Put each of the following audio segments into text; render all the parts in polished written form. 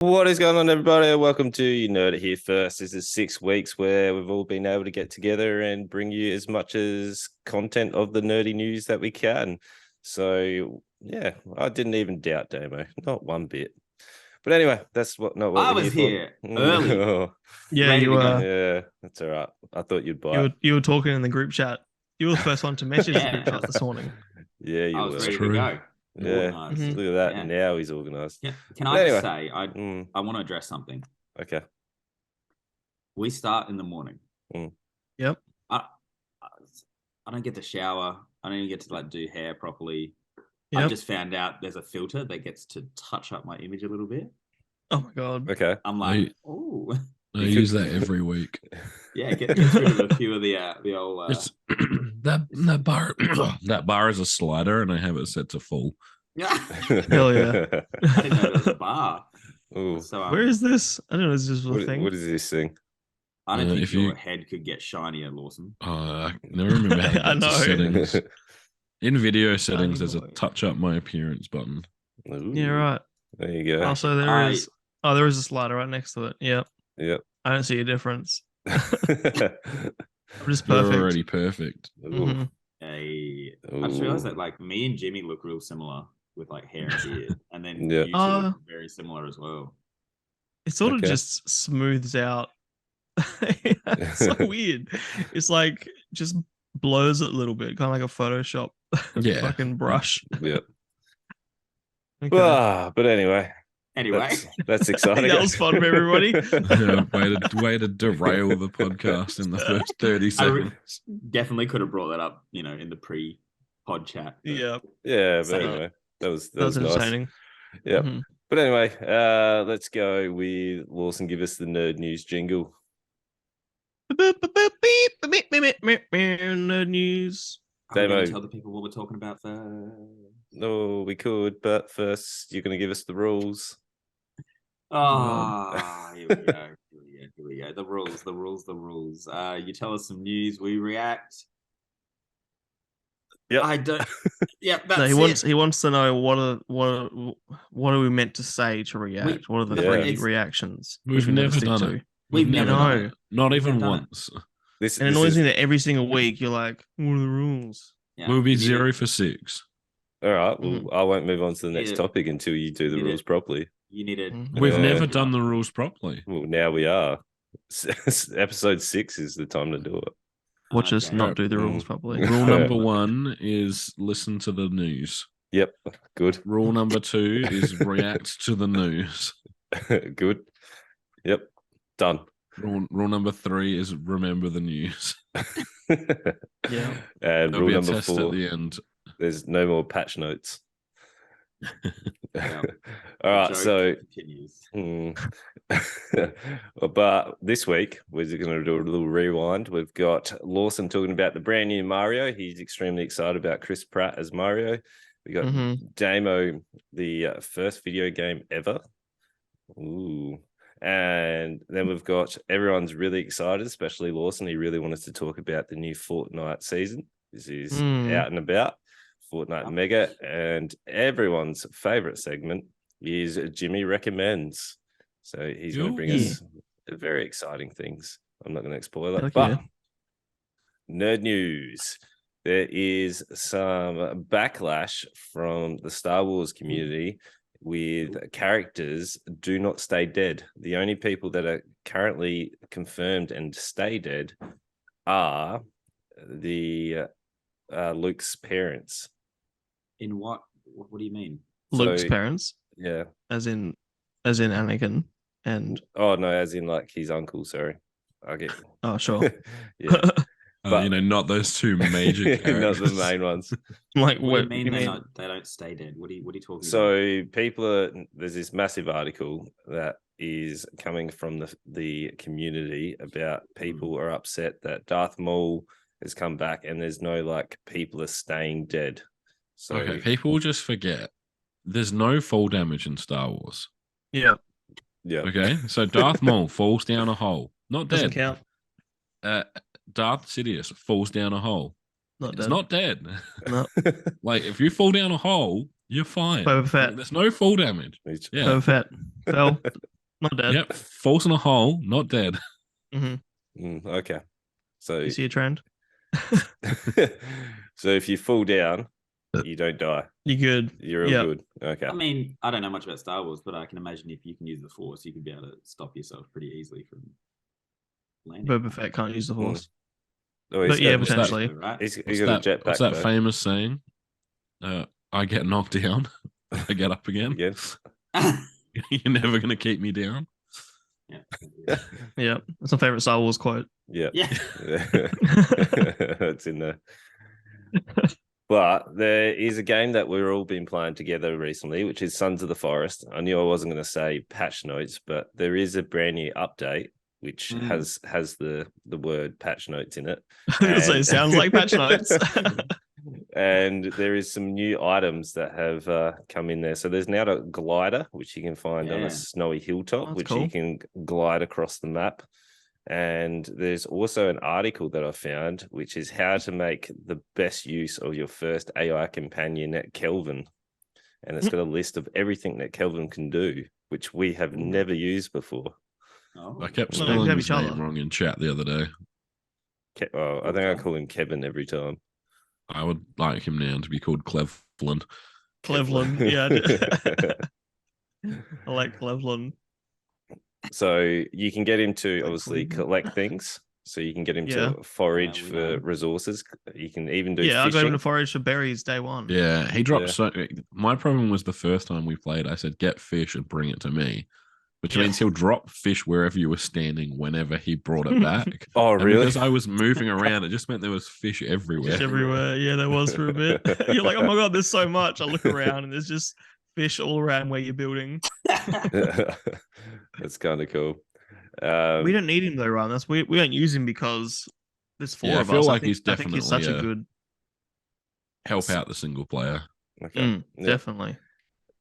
What is going on, everybody? Welcome to You Nerd It Here First. This is 6 weeks where we've all been able to get together and bring you as much as content of the nerdy news that we can. So, yeah, I didn't even doubt Damo, not one bit. But anyway, that's not what I we're was here here early, for. Yeah, ready you to were. go. Yeah, that's all right. I thought you'd You buy were you were talking in the group chat. You were the first one to message the group Yeah. chat this morning. Yeah, I you was were. ready to True. go and Yeah, organized. Mhm. look at that. Yeah. Now he's organized. Can But I just anyway, say I want to address something. okay. We start in the morning. Yep. I don't get to shower. I don't even get to do hair properly. Yep. I just found out there's a filter that gets to touch up my image a little bit. Oh my god. Okay. I'm like, oh, I use that every week. yeah, gets rid of a few of the old. It's that bar that bar is a slider, and I have it set to full. Hell yeah. I didn't know there was a bar. Ooh. So Where is this? I don't know. Is this a What thing? is this thing? I don't think if your you- head could get shinier, Lawson. I never remember how to I get to know. settings. In video settings, there's a boy. touch up my appearance button. Ooh, Yeah, right. there you go. Also, there is a slider right next to it. Yep. Yep. I don't see a difference. I'm just You're perfect. already perfect. Ooh. Mhm. I just realized that me and Jimmy look real similar with hair and beard, and then Yeah. you two look very similar as well. It sort of Okay. just smooths out. It's so weird. It's like just blurs it a little bit, kind of like a Photoshop Yeah. fucking brush. Yep. Okay. But anyway, Anyway, that's exciting. That was fun for everybody. Yeah, way to derail the podcast in the first 30 seconds. definitely could have brought that up, in the pre-pod chat. but Yeah, Yeah, but Same. anyway, that was that was nice. entertaining. Yep. Mhm. But anyway, let's go with Lawson. Give us the nerd news jingle. Nerd news. Are we going Damo. to tell the people what we're talking about first? No, we could, but first you're going to give us the rules. Oh, here we go. Here we go. The rules. You tell us some news, we react. Yep. I don't. Yep. That's No, it. he wants to know what are we meant to say to react? What are the Yeah. three reactions? We've which never stick done to? it. We've never never done done it. Not even never done it. once. This And it annoys me that every single week you're like, what are the rules? Yeah, We'll be you need 0 it. for 6. All right. Well, I won't move on to the next Yeah. topic until you do the Yeah. rules properly. You need it. Mhm. We've Yeah. never done the rules properly. Well, now we are. Episode 6 is the time to do it. Watch us Okay. not do the rules Mm. properly. Rule Yeah. number 1 is listen to the news. Yep. Good. Rule number 2 is react to the news. Good. Yep. Done. Rule number 3 is remember the news. Yeah. And There'll rule be a number test 4, at the end. there's no more patch notes. Yeah. All right. Joke So, continues. but this week we're going to do a little rewind. We've got Lawson talking about the brand new Mario. He's extremely excited about Chris Pratt as Mario. We got Damo, the first video game ever. Ooh. And then we've got everyone's really excited, especially Lawson. He really wanted to talk about the new Fortnite season. This is out and about. Fortnite Mega, and everyone's favorite segment is Jimmy Recommends. So he's going to bring us very exciting things. I'm not going to spoil it, but nerd news. There is some backlash from the Star Wars community with characters do not stay dead. The only people that are currently confirmed and stay dead are the Luke's parents. In what do you mean? Luke's parents, Yeah. as in Anakin, and Oh no, as in like his uncle. Sorry, I get. oh sure, Yeah, but not those two major not characters. the main ones. like What do you what mean they don't stay dead? What are you talking about? So there's this massive article that is coming from the community about people are upset that Darth Maul has come back and there's no people are staying dead. So Okay, people just forget there's no fall damage in Star Wars. Yeah, yeah. Okay, so Darth Maul falls down a hole, not doesn't dead. count. Darth Sidious falls down a hole. Not It's dead. not dead. No. Like if you fall down a hole, You're fine. Boba Fett. There's no fall damage. Yeah. Boba Fett fell, not dead. Yep. Falls in a hole, not dead. Okay. So You see a trend? so if you fall down, you don't die. You good? You're all good. Okay. I mean, I don't know much about Star Wars, but I can imagine if you can use the Force, you could be able to stop yourself pretty easily from landing. Boba Fett can't use the Force. Oh, But yeah, got- potentially. Right? He's What's got a jetpack. what's that though. famous saying? I get knocked down, I get up again. Again. You're never going to keep me down. Yeah, that's my favorite Star Wars quote. Yeah. Yeah. It's in there. But there is a game that we've all been playing together recently, which is Sons of the Forest. I knew I wasn't going to say patch notes, but there is a brand new update which has the word patch notes in it. So it sounds like patch notes. And there is some new items that have come in there. So there's now a glider, which you can find on Yeah. a snowy hilltop, That's which cool. you can glide across the map. And there's also an article that I found, which is how to make the best use of your first AI companion at Kelvin. And it's got a list of everything that Kelvin can do, which we have never used before. Oh. I kept Well, spelling have his each other. name wrong in chat the other day. I think I call him Kevin every time. I would like him now to be called Cleveland. Cleveland, yeah. I like Cleveland. So you can get him to Like obviously Cleveland. collect things. So you can get him Yeah. to forage Yeah, we for know. resources. You can even do Yeah, I got fishing. him to forage for berries day one. Yeah, he dropped Yeah. so. My problem was the first time we played, I said, get fish and bring it to me, which Yeah. means he'll drop fish wherever you were standing whenever he brought it back. Oh, And really? because I was moving around, it just meant there was fish everywhere. Just everywhere. Yeah, there was for a bit. You're like, oh my god, there's so much. I look around and there's just fish all around where you're building. That's kind of cool. We don't need him though, Ryan. We don't use him because there's four Yeah, I of feel us. like I think he's he's such a definitely, good. Help out the single player. Okay. Yeah. Definitely.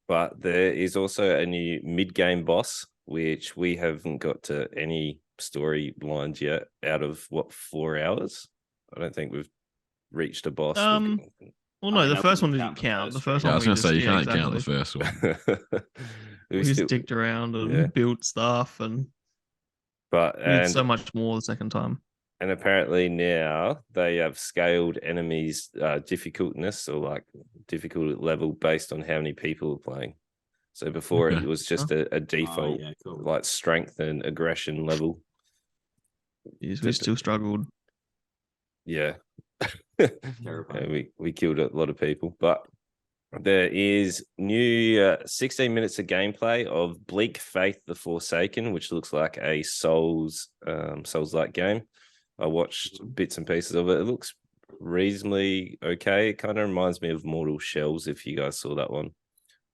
But there is also a new mid-game boss, which we haven't got to any storylines yet out of 4 hours? I don't think we've reached a boss. Well, no, mean, the I first one wouldn't didn't count the count. The first first Yeah, I one was we going to just say, you yeah, can't count the exactly. first one. We just dicked around and Yeah. built stuff, and But we did so much more the second time. And apparently now they have scaled enemies' difficultness or like difficulty level based on how many people are playing. So before Okay. it was just a default yeah, cool. like strength and aggression level. We still struggled. Yeah. Terrifying. Yeah, we killed a lot of people. But there is new 16 minutes of gameplay of Bleak Faith the Forsaken, which looks like a Souls-like game. I watched bits and pieces of it. It looks reasonably okay. It kind of reminds me of Mortal Shells, if you guys saw that one.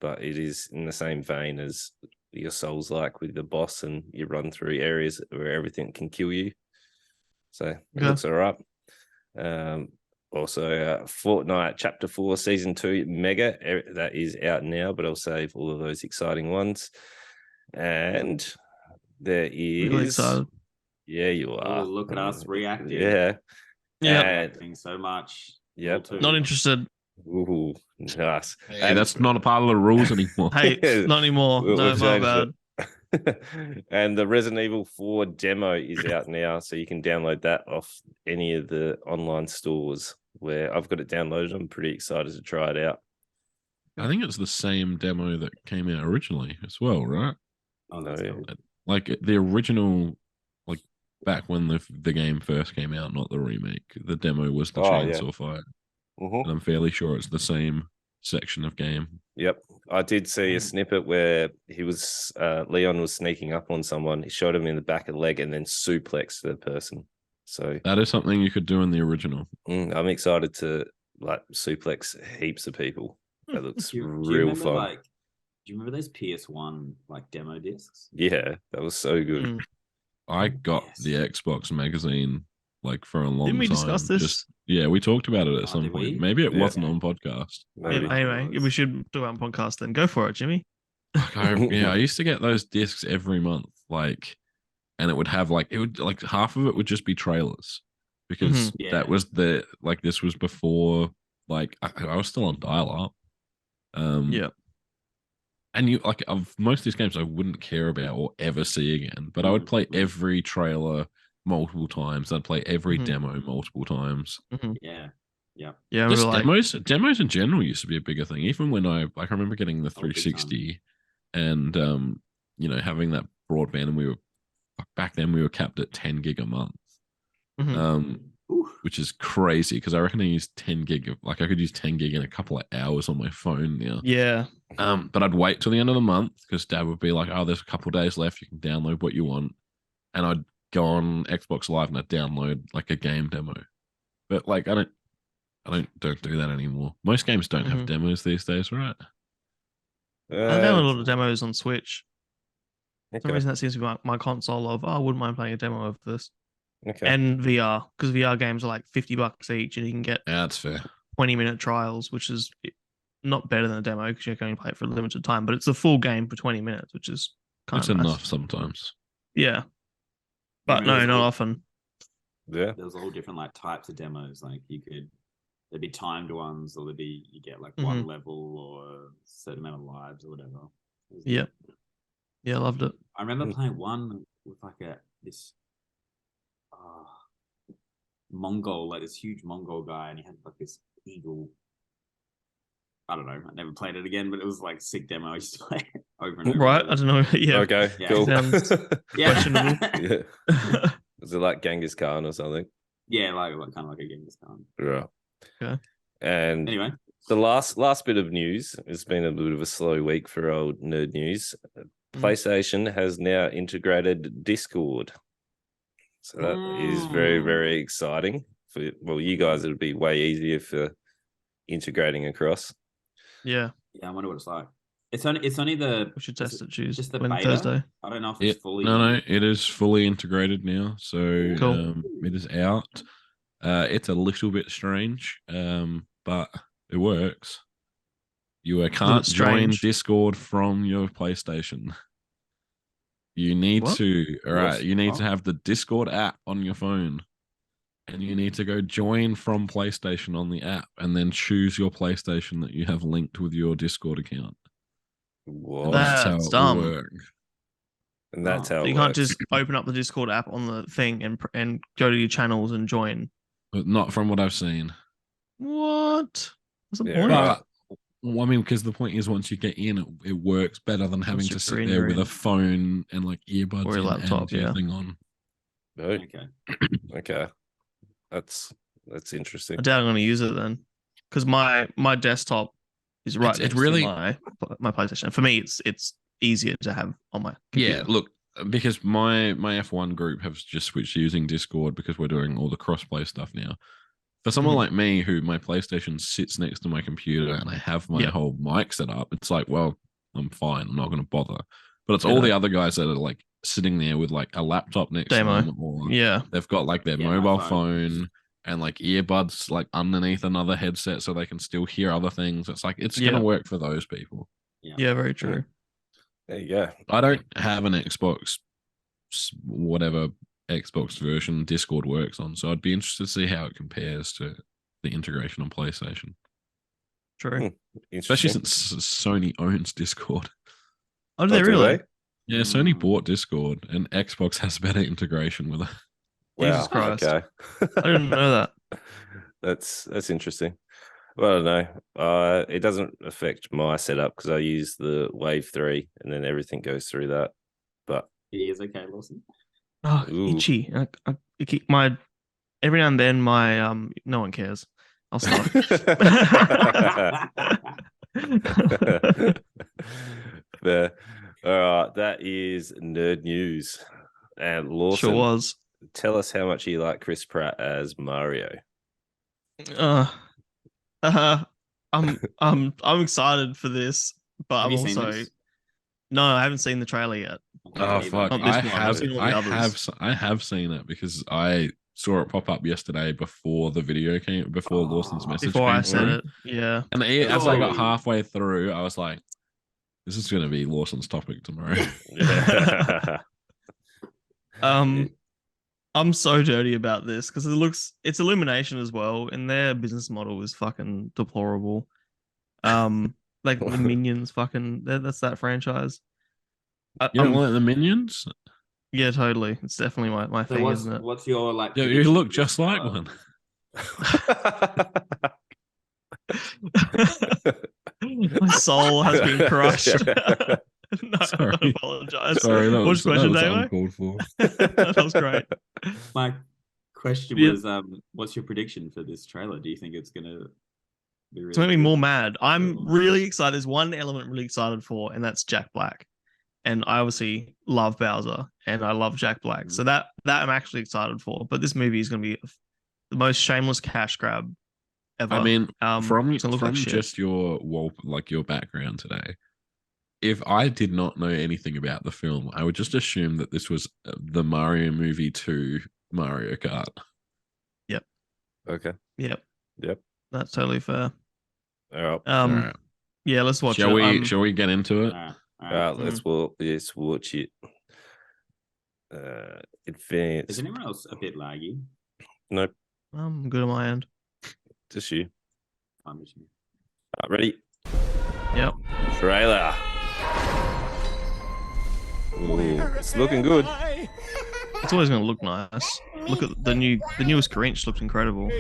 But it is in the same vein as your Souls-like with the boss, and you run through areas where everything can kill you. So it looks all right. Also, Fortnite Chapter 4 Season 2 Mega, that is out now, but I'll save all of those exciting ones. And there is... Really excited. Yeah, you are. Oh, look at us reacting. Yeah. Yeah. Reacting so much. Yep. All too. Not interested. Ooh, nice. Hey, that's not a part of the rules anymore. Hey, not anymore. We'll No, my change bad. it. And the Resident Evil 4 demo is out now, so you can download that off any of the online stores where I've got it downloaded. I'm pretty excited to try it out. I think it's the same demo that came out originally as well, right? Oh, that's No. cool. Like the original, like back when the game first came out, not the remake. The demo was the Oh, yeah. chainsaw fight, Mhm. and I'm fairly sure it's the same section of game. Yep. I did see a snippet where he was Leon was sneaking up on someone. He shot him in the back of the leg and then suplexed the person. So That is something you could do in the original. I'm excited to like suplex heaps of people. That looks Do you real remember, fun. Like, do you remember those PS1 like demo discs? Yeah, that was so good. Mm. I got Yes. the Xbox magazine like for a long time. Didn't we discuss this? Yeah, we talked about it at Oh, some did point. we? Maybe it Yeah. wasn't on podcast. Yeah, Maybe. anyway, we should do our podcast then. Go for it, Jimmy. Like, I used to get those discs every month, like, and it would have like half of it would just be trailers because Yeah. that was this was before like I was still on dial up, Yeah. And you like of most of these games I wouldn't care about or ever see again, but I would play every trailer multiple times. I'd play every demo multiple times. Yeah. Yeah. Yeah. Just Like, demos in general used to be a bigger thing. Even when I remember getting the 360 and you know, having that broadband, and we were back then we were capped at 10 gig a month. Which is crazy because I reckon I used 10 gig of, like I could use 10 gig in a couple of hours on my phone now. Yeah. But I'd wait till the end of the month because Dad would be like, "Oh, there's a couple of days left. You can download what you want," and I'd go on Xbox Live and I'd download like a game demo. But like I don't do that anymore. Most games don't have demos these days, right? I download a lot of demos on Switch. For some reason, that seems to be my console of, I wouldn't mind playing a demo of this. Okay. And VR, because VR games are like $50 each, and you can get That's fair. 20-minute trials, which is not better than a demo because you can only play it for a limited time. But it's a full game for 20 minutes, which is kind of nice. Enough sometimes. Yeah, but no, not often. Yeah, there's all different like types of demos. Like there'd be timed ones, or you get like one level or a certain amount of lives or whatever. Yeah, I loved it. I remember playing one with like this Mongol, like this huge Mongol guy, and he had like this eagle. I don't know. I never played it again, but it was like a sick demo. I used to play it over and over. Right? I don't know. Yeah. Okay. Yeah. Cool. Sounds questionable. Yeah. Was it like Genghis Khan or something? Yeah, like kind of like a Genghis Khan. Right. Okay. And anyway, the last bit of news, it's been a bit of a slow week for old Nerd News. PlayStation has now integrated Discord. So that is very, very exciting. For you guys, it'll be way easier for integrating across. Yeah. Yeah, I wonder what it's like. It's only the we should test it Tues just the when beta. Thursday. I don't know if it's fully. No, it is fully integrated now. So Cool. It is out. It's a little bit strange, but it works. You can't join Discord from your PlayStation. You need to have the Discord app on your phone, and you need to go join from PlayStation on the app, and then choose your PlayStation that you have linked with your Discord account. What? That's dumb. And that's how you can't just open up the Discord app on the thing and go to your channels and join. But not from what I've seen. What? What's the point? Well, I mean, because the point is, once you get in, it works better than having to sit there with a phone and like earbuds or a laptop, and thing on. No. Okay. That's interesting. I doubt I'm going to use it then, because my desktop is right next to my PlayStation. For me, it's easier to have on my computer. Yeah, look, because my F1 group have just switched to using Discord because we're doing all the crossplay stuff now. For someone like me, who my PlayStation sits next to my computer and I have my whole mic set up, it's like, well, I'm fine. I'm not going to bother. But it's all the other guys that are like sitting there with like a laptop next to them, or they've got like their mobile phone and like earbuds like underneath another headset so they can still hear other things. It's like, it's going to work for those people. Yeah, very true. There you go. I don't have an Xbox, whatever Xbox version Discord works on, so I'd be interested to see how it compares to the integration on PlayStation. True. Especially since Sony owns Discord. Oh, do they really? Yeah, Sony bought Discord, and Xbox has better integration with it. Wow. Jesus Christ. Okay. I didn't know that. That's interesting. Well, I don't know. It doesn't affect my setup because I use the Wave 3 and then everything goes through that. But it is okay, Lawson. Oh, itchy. I keep my every now and then my no one cares. I'll stop. Fair. All right, that is Nerd News. And Lawson, sure was. Tell us how much you like Chris Pratt as Mario. I'm excited for this, but Have I'm also no, I haven't seen the trailer yet. Oh fuck! I have seen it because I saw it pop up yesterday before the video came, before Lawson's message. Before came I said it, yeah. And as I got halfway through, I was like, "This is going to be Lawson's topic tomorrow." I'm so dirty about this because it's Illumination as well, and their business model is fucking deplorable. Like the Minions, fucking that's that franchise. You don't like the Minions? Yeah, totally. It's definitely my So thing, isn't it? what's your like? Yeah, you prediction look for just this like trailer? one. My soul has been crushed. No, Sorry. I apologize. Sorry, that What's was, your question, that was Damo? uncalled for. That was great. My question Yeah. was, what's your prediction for this trailer? Do you think it's gonna be really It's making me good? more mad. I'm really excited. There's one element I'm really excited for, and that's Jack Black. And I obviously love Bowser, and I love Jack Black. So that I'm actually excited for. But this movie is going to be the most shameless cash grab ever. I mean, from it's gonna look like shit. just your your background today, if I did not know anything about the film, I would just assume that this was the Mario movie 2 Mario Kart. Yep. Okay. Yep. Yep. That's totally fair. All right. All right. Yeah, let's watch Shall it. we? Shall we get into it? All All right. right. Let's watch it. Advance. Is anyone else a bit laggy? Nope. I'm good on my end. Just you. I'm just- All right, ready? Yep. Trailer. Ooh, it's looking good. It's always going to look nice. Look at the newest Grinch looks incredible.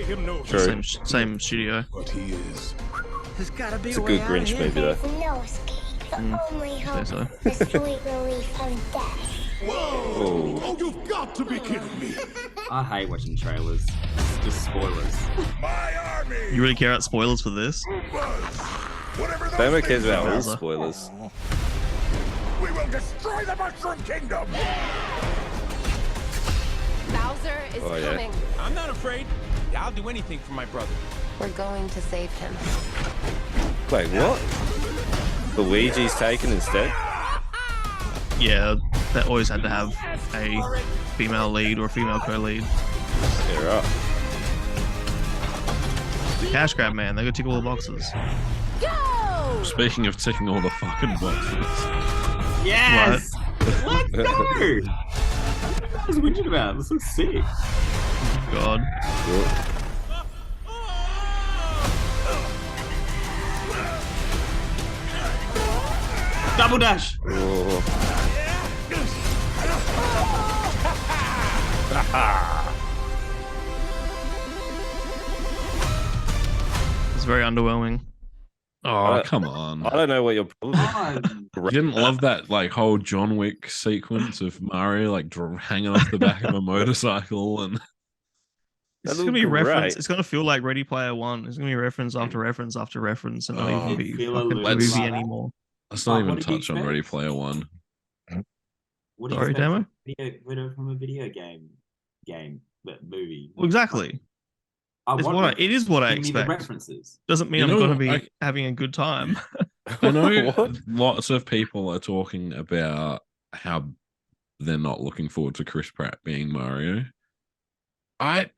True. Same studio. It's a good Grinch movie though. No escape. The only hope. So. The sweet relief of death. Oh, Oh, you've got to be kidding me! I hate watching trailers. It's just spoilers. My army! You really care about spoilers for this? Whatever those Damo cares things about all are, spoilers. we will destroy the Mushroom Kingdom! Bowser is Oh, yeah. coming. I'm not afraid. I'll do anything for my brother. We're going to save him. Wait, what? Luigi's taken instead? Yeah, they always had to have a female lead or a female co-lead. Yeah, right. Cash grab, man. They go tick all the boxes. Go! Speaking of ticking all the fucking boxes, Yes! Let's go! What I was whinging about? This looks sick. God. Double dash! Oh. It's very underwhelming. oh come on! I don't know what your problem is. Oh, You didn't love that like whole John Wick sequence of Mario like hanging off the back of a motorcycle and That It's gonna be looked reference. great. It's gonna feel like Ready Player One. It's gonna be reference after reference after reference, and not Oh, even be feel a fucking little movie like that. anymore. let's not What even did you touch on expect? Ready Player One. what do you Sorry, expect Damo? from a video game, that movie? Well, exactly. I It's want what it is what I Give me the expect. references. Doesn't mean You I'm know, gonna be I- having a good time. I know What? lots of people are talking about how they're not looking forward to Chris Pratt being Mario. I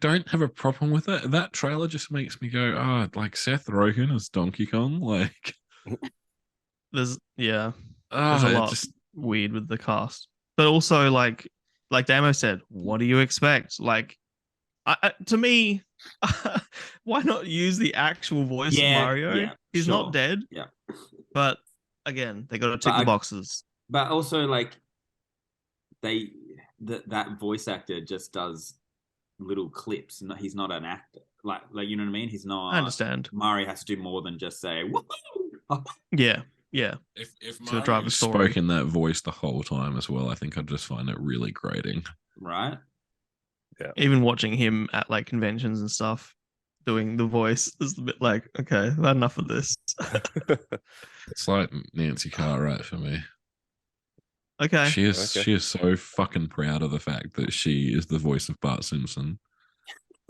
don't have a problem with it. That trailer just makes me go, oh, like Seth Rogen as Donkey Kong, like, There's oh, a it lot just weird with the cast, but also like Damo said, what do you expect? Like, to me, why not use the actual voice of Mario? Yeah, He's sure. not dead, Yeah. but again, they got to tick But the I- boxes. But also, like, that voice actor just does little clips. And he's not an actor. Like you know what I mean? He's not. I understand. Mario has to do more than just say woohoo. Yeah. if To Mario drive the story. spoke in that voice the whole time as well, I think I'd just find it really grating. Right? Even watching him at like conventions and stuff, doing the voice is a bit like, okay, I've had enough of this. It's like Nancy Cartwright for me. Okay. She Okay. is so fucking proud of the fact that she is the voice of Bart Simpson.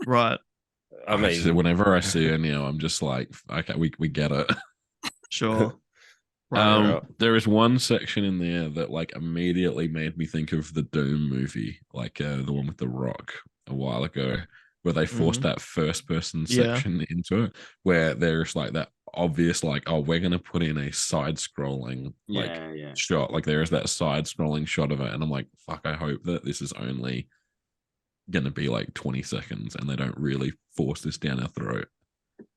Right. I mean, Whenever I see her now, I'm just like, okay, we get it. Sure. Right. right. There is one section in there that like immediately made me think of the Doom movie, like the one with The Rock a while ago, where they forced that first person Yeah. section into it, where there's like that obvious, like, oh, we're gonna put in a side scrolling like Yeah. shot, like there is that side scrolling shot of it, and I'm like, fuck, I hope that this is only gonna be like 20 seconds and they don't really force this down our throat.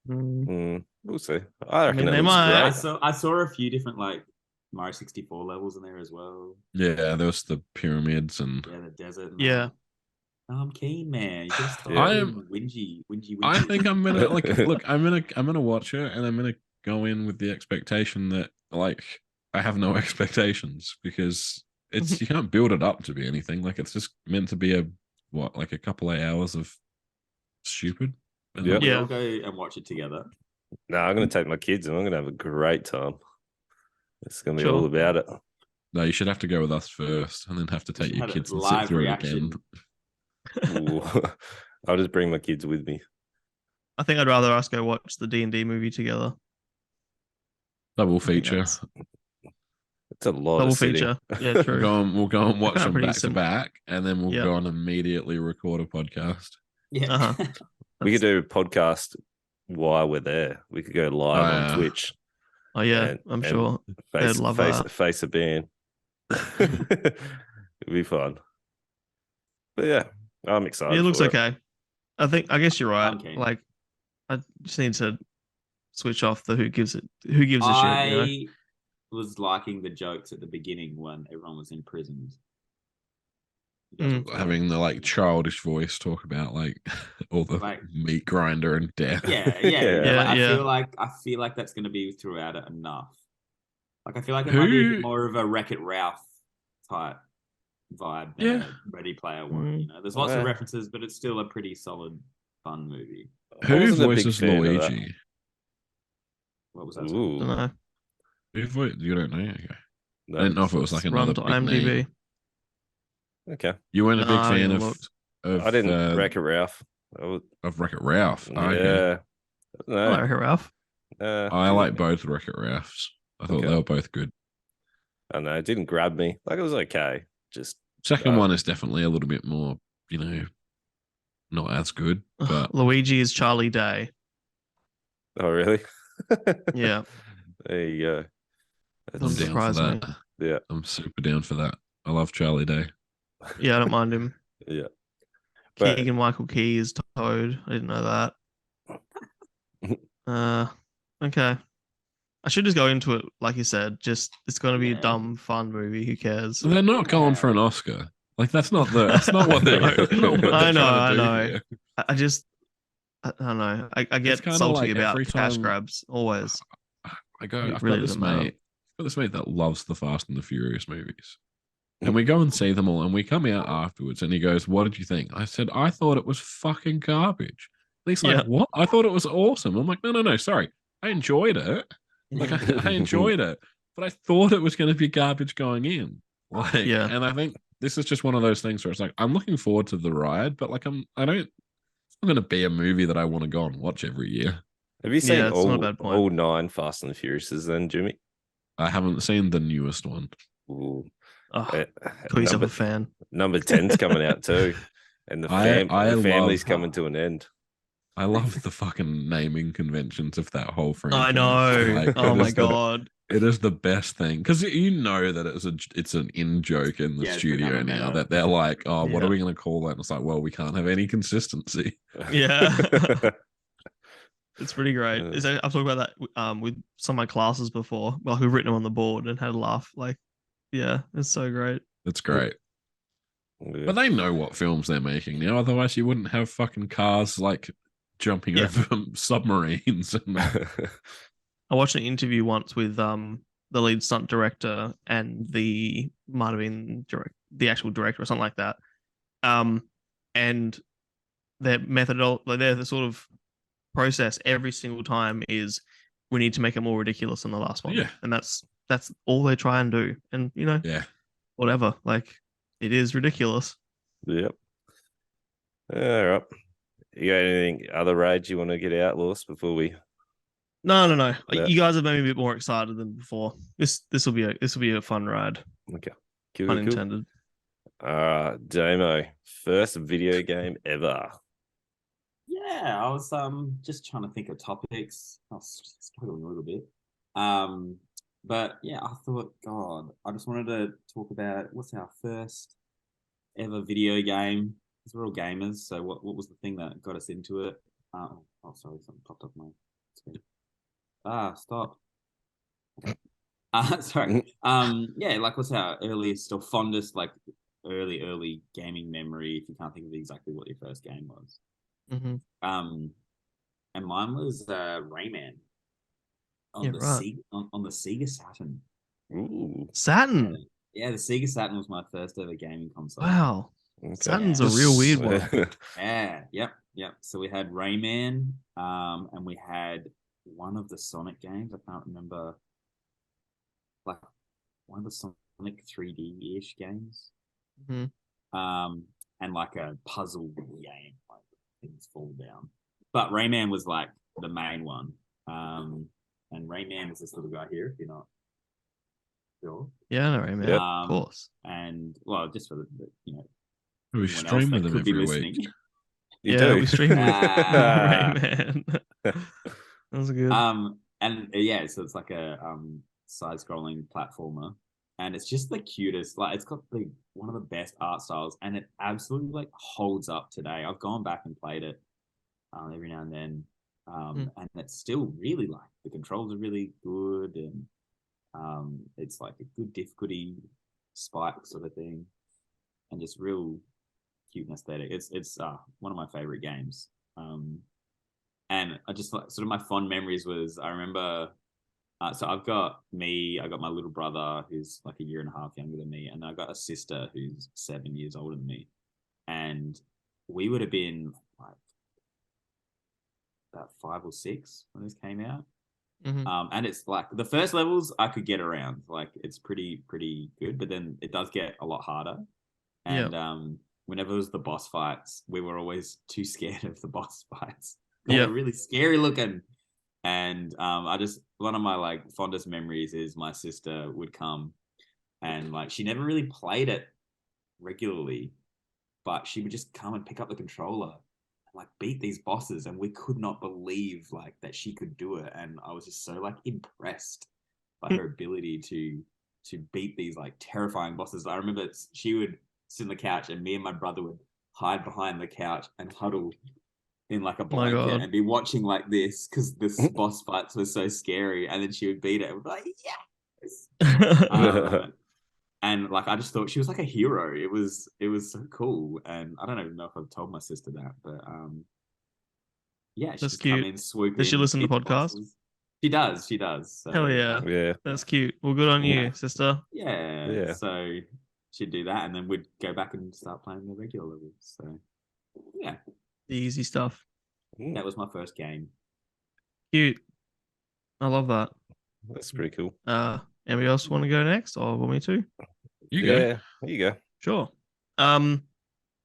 Mm. We'll see. I reckon mean, it they looks might. great. I saw a few different like Mario 64 levels in there as well. Yeah, there was the pyramids and Yeah, the desert. And Yeah. that. I'm keen, man. You gotta stop Yeah. being whingy. I think I'm gonna look. I'm gonna watch it, and I'm gonna go in with the expectation that like I have no expectations because it's you can't build it up to be anything. Like it's just meant to be like a couple of hours of stupid. And Yep. We'll go and watch it together. No, I'm going to take my kids and I'm going to have a great time. It's going to be Sure. all about it. No, you should have to go with us first, and then have to take should your have a kids and sit live through reaction. it again. Ooh. I'll just bring my kids with me. I think I'd rather us go watch the D&D movie together. Double think feature. that's- It's a lot Double of sitting. feature. Yeah, true. We'll go and watch them Pretty back to simple. back, and then we'll Yep. go and immediately record a podcast. Yeah. Uh-huh. We could do a podcast while we're there. We could go live on yeah. Twitch. Oh yeah, and- I'm and sure Face, they'd love face, that. face a band. It'd be fun. But yeah, I'm excited. It looks for okay. I guess you're right. Okay. Like, I just need to switch off the who gives a shit. You know? I was liking the jokes at the beginning when everyone was imprisoned. Having the like childish voice talk about like all the Like- meat grinder and death. Yeah. Yeah, Like, yeah. I feel like that's going to be throughout it enough. Like I feel like it might be a bit more of a Wreck-It Ralph type vibe than Yeah. a Ready Player One. You know, there's lots of references, but it's still a pretty solid, fun movie. I Who wasn't a big voices fan of that. Luigi? What was that? Ooh. Don't know. You don't know? Okay. No, I didn't know if it was like Run another to big name. IMDb. Okay. You weren't a big No, I fan haven't of looked. I didn't Wreck-It Ralph. of Wreck-It Ralph. Yeah. Okay. No. Hello, Ralph. I like both Wreck-It Ralphs. I thought Okay. they were both good. I don't know. It didn't grab me. Like, it was okay. Just Second one is definitely a little bit more, not as good. But Luigi is Charlie Day. oh, really? Yeah. There you go. I'm Doesn't down for surprise me. that. Yeah. I'm super down for that. I love Charlie Day. Yeah, I don't mind him. Yeah. But Keegan Michael Key is Toad. I didn't know that. Okay. I should just go into it, like you said. Just it's going to be a dumb, fun movie. Who cares? They're not going for an Oscar. Like that's not what they're. I know. trying to do here. I don't know. I get kinda salty like about every cash time- grabs always. I go. It I've really got this doesn't matter. mate. I've got this mate that loves the Fast and the Furious movies, and we go and see them all, and we come out afterwards, and he goes, "What did you think?" I said, "I thought it was fucking garbage." And he's like, Yeah. "What? I thought it was awesome." I'm like, "No, sorry, I enjoyed it. Like I enjoyed it, but I thought it was going to be garbage going in." Like, Yeah. and I think this is just one of those things where it's like I'm looking forward to the ride, but like It's not going to be a movie that I want to go and watch every year. have you seen Yeah, it's not a bad point. all 9 Fast and the Furiouses then, Jimmy? I haven't seen the newest one. Ooh. Oh, Uh, call yourself number, a fan. number 10's coming out too. And the I family's love- coming to an end. I love the fucking naming conventions of that whole franchise. I know. Like, Oh it my is the- god. it is the best thing because you know that it's an in joke in the Yeah, it's studio become a now meta. that they're like, oh, what Yeah. are we going to call that? And it's like, well, we can't have any consistency. Yeah. It's pretty great. Yeah. I've talked about that with some of my classes before, like we've written them on the board and had a laugh. Like, yeah, it's so great. It's great. Yeah. But they know what films they're making now. Otherwise, you wouldn't have fucking cars like jumping Yeah. over submarines. And I watched an interview once with the lead stunt director and might have been the actual director or something like that. And their the sort of process every single time is we need to make it more ridiculous than the last one. Yeah. And that's all they try and do. And yeah, whatever, like it is ridiculous. Yep. All right. You got anything other rage you want to get out, Lewis, before we? No. Yeah. You guys have made me a bit more excited than before. This will be a fun ride. Okay. Cool. Pun intended. Damo, first video game ever. Yeah, I was just trying to think of topics. I was struggling a little bit. But yeah, I thought, God, I just wanted to talk about what's our first ever video game. Because we're all gamers, so what was the thing that got us into it? Sorry, something popped up my screen. Stop. Sorry. Yeah, like what's our earliest or fondest, like early gaming memory, if you can't think of exactly what your first game was. And mine was Rayman on the Sega Saturn. Ooh. Saturn. Yeah, the Sega Saturn was my first ever gaming console. Wow. Okay. Saturn's a real weird one. Yeah, yep. So we had Rayman, and we had one of the Sonic games. I can't remember, like one of the Sonic 3D-ish games. And like a puzzle game, like things fall down. But Rayman was like the main one. And Rayman is this little guy here, if you're not sure. Yeah, I know Rayman. Yep. Of course. And well, just for the We stream with them every week. You do. We stream with Rayman. That was good. And yeah, so it's like a side-scrolling platformer, and it's just the cutest. Like, it's got one of the best art styles, and it absolutely like holds up today. I've gone back and played it every now and then, and it's still really, like, the controls are really good, and it's like a good difficulty spike sort of thing, and just real cute and aesthetic. It's one of my favorite games. And I just like, sort of my fond memories was, I remember, so I got my little brother who's like a year and a half younger than me, and I got a sister who's 7 years older than me, and we would have been like about 5 or 6 when this came out. And it's like the first levels I could get around, like it's pretty good, but then it does get a lot harder. And whenever it was the boss fights, we were always too scared of the boss fights. They were really scary looking. And one of my like fondest memories is my sister would come, and like she never really played it regularly, but she would just come and pick up the controller and like beat these bosses, and we could not believe like that she could do it. And I was just so like impressed by her ability to beat these like terrifying bosses. I remember she would sit on the couch, and me and my brother would hide behind the couch and huddle in like a blanket and be watching like this, because this boss fights were so scary, and then she would beat it and we'd be like, yes. And like I just thought she was like a hero. It was so cool. And I don't even know if I've told my sister that, but yeah, she's come in, swoop in. Does she listen to podcasts? She does. So, hell yeah. That's cute. Well, good on you, sister. Yeah. So she'd do that, and then we'd go back and start playing the regular levels. So yeah. The easy stuff. That was my first game. Cute. I love that. That's pretty cool. Anybody else want to go next, or want me to? You go. Yeah, you go. Sure.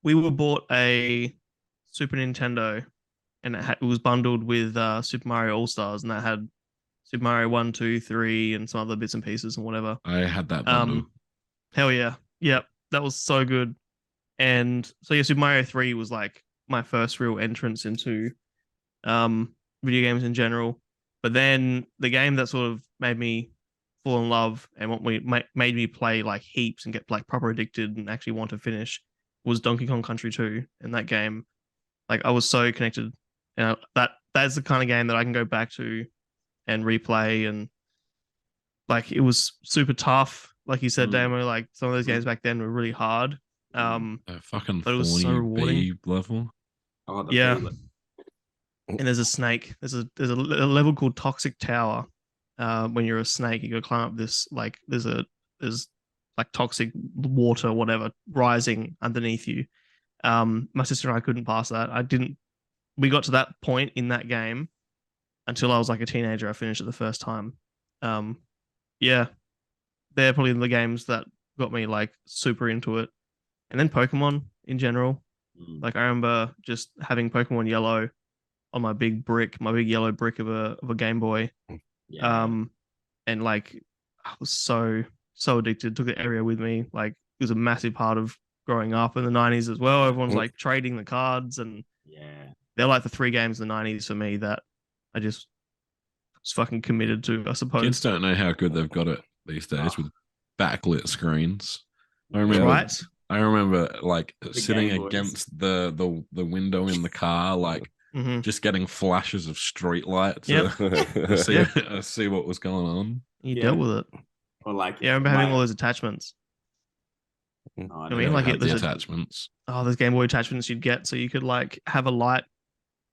We were bought a Super Nintendo, and it was bundled with Super Mario All Stars, and that had Super Mario 1, 2, 3, and some other bits and pieces and whatever. I had that bundle. Hell yeah. Yep. That was so good. And so yeah, Super Mario 3 was like my first real entrance into video games in general. But then the game that sort of made me fall in love and what made me play like heaps and get like proper addicted and actually want to finish was Donkey Kong Country 2. And that game, like I was so connected. That's the kind of game that I can go back to and replay, and like it was super tough. Like you said, Damo, like some of those games back then were really hard. That fucking but it was so rewarding. level. Oh, yeah. And there's a snake. There's a level called Toxic Tower. When you're a snake, you go climb up this like there's like toxic water, whatever, rising underneath you. My sister and I couldn't pass that. We got to that point in that game until I was like a teenager. I finished it the first time. Yeah, they're probably the games that got me like super into it. And then Pokemon in general. Like I remember just having Pokemon Yellow on my big yellow brick of a Game Boy. Yeah. And like I was so addicted, took it everywhere with me. Like it was a massive part of growing up in the 90s as well. Everyone's like trading the cards, and they're like the 3 games in the 90s for me that I just was fucking committed to, I suppose. Kids don't know how good they've got it these days with backlit screens. I remember like sitting against the window in the car, like just getting flashes of street light to, Yep. to see, see what was going on. You dealt with it. Or like, Yeah, I remember having all those attachments. Oh, I mean, like Had the there's attachments. there's Game Boy attachments you'd get, so you could like have a light,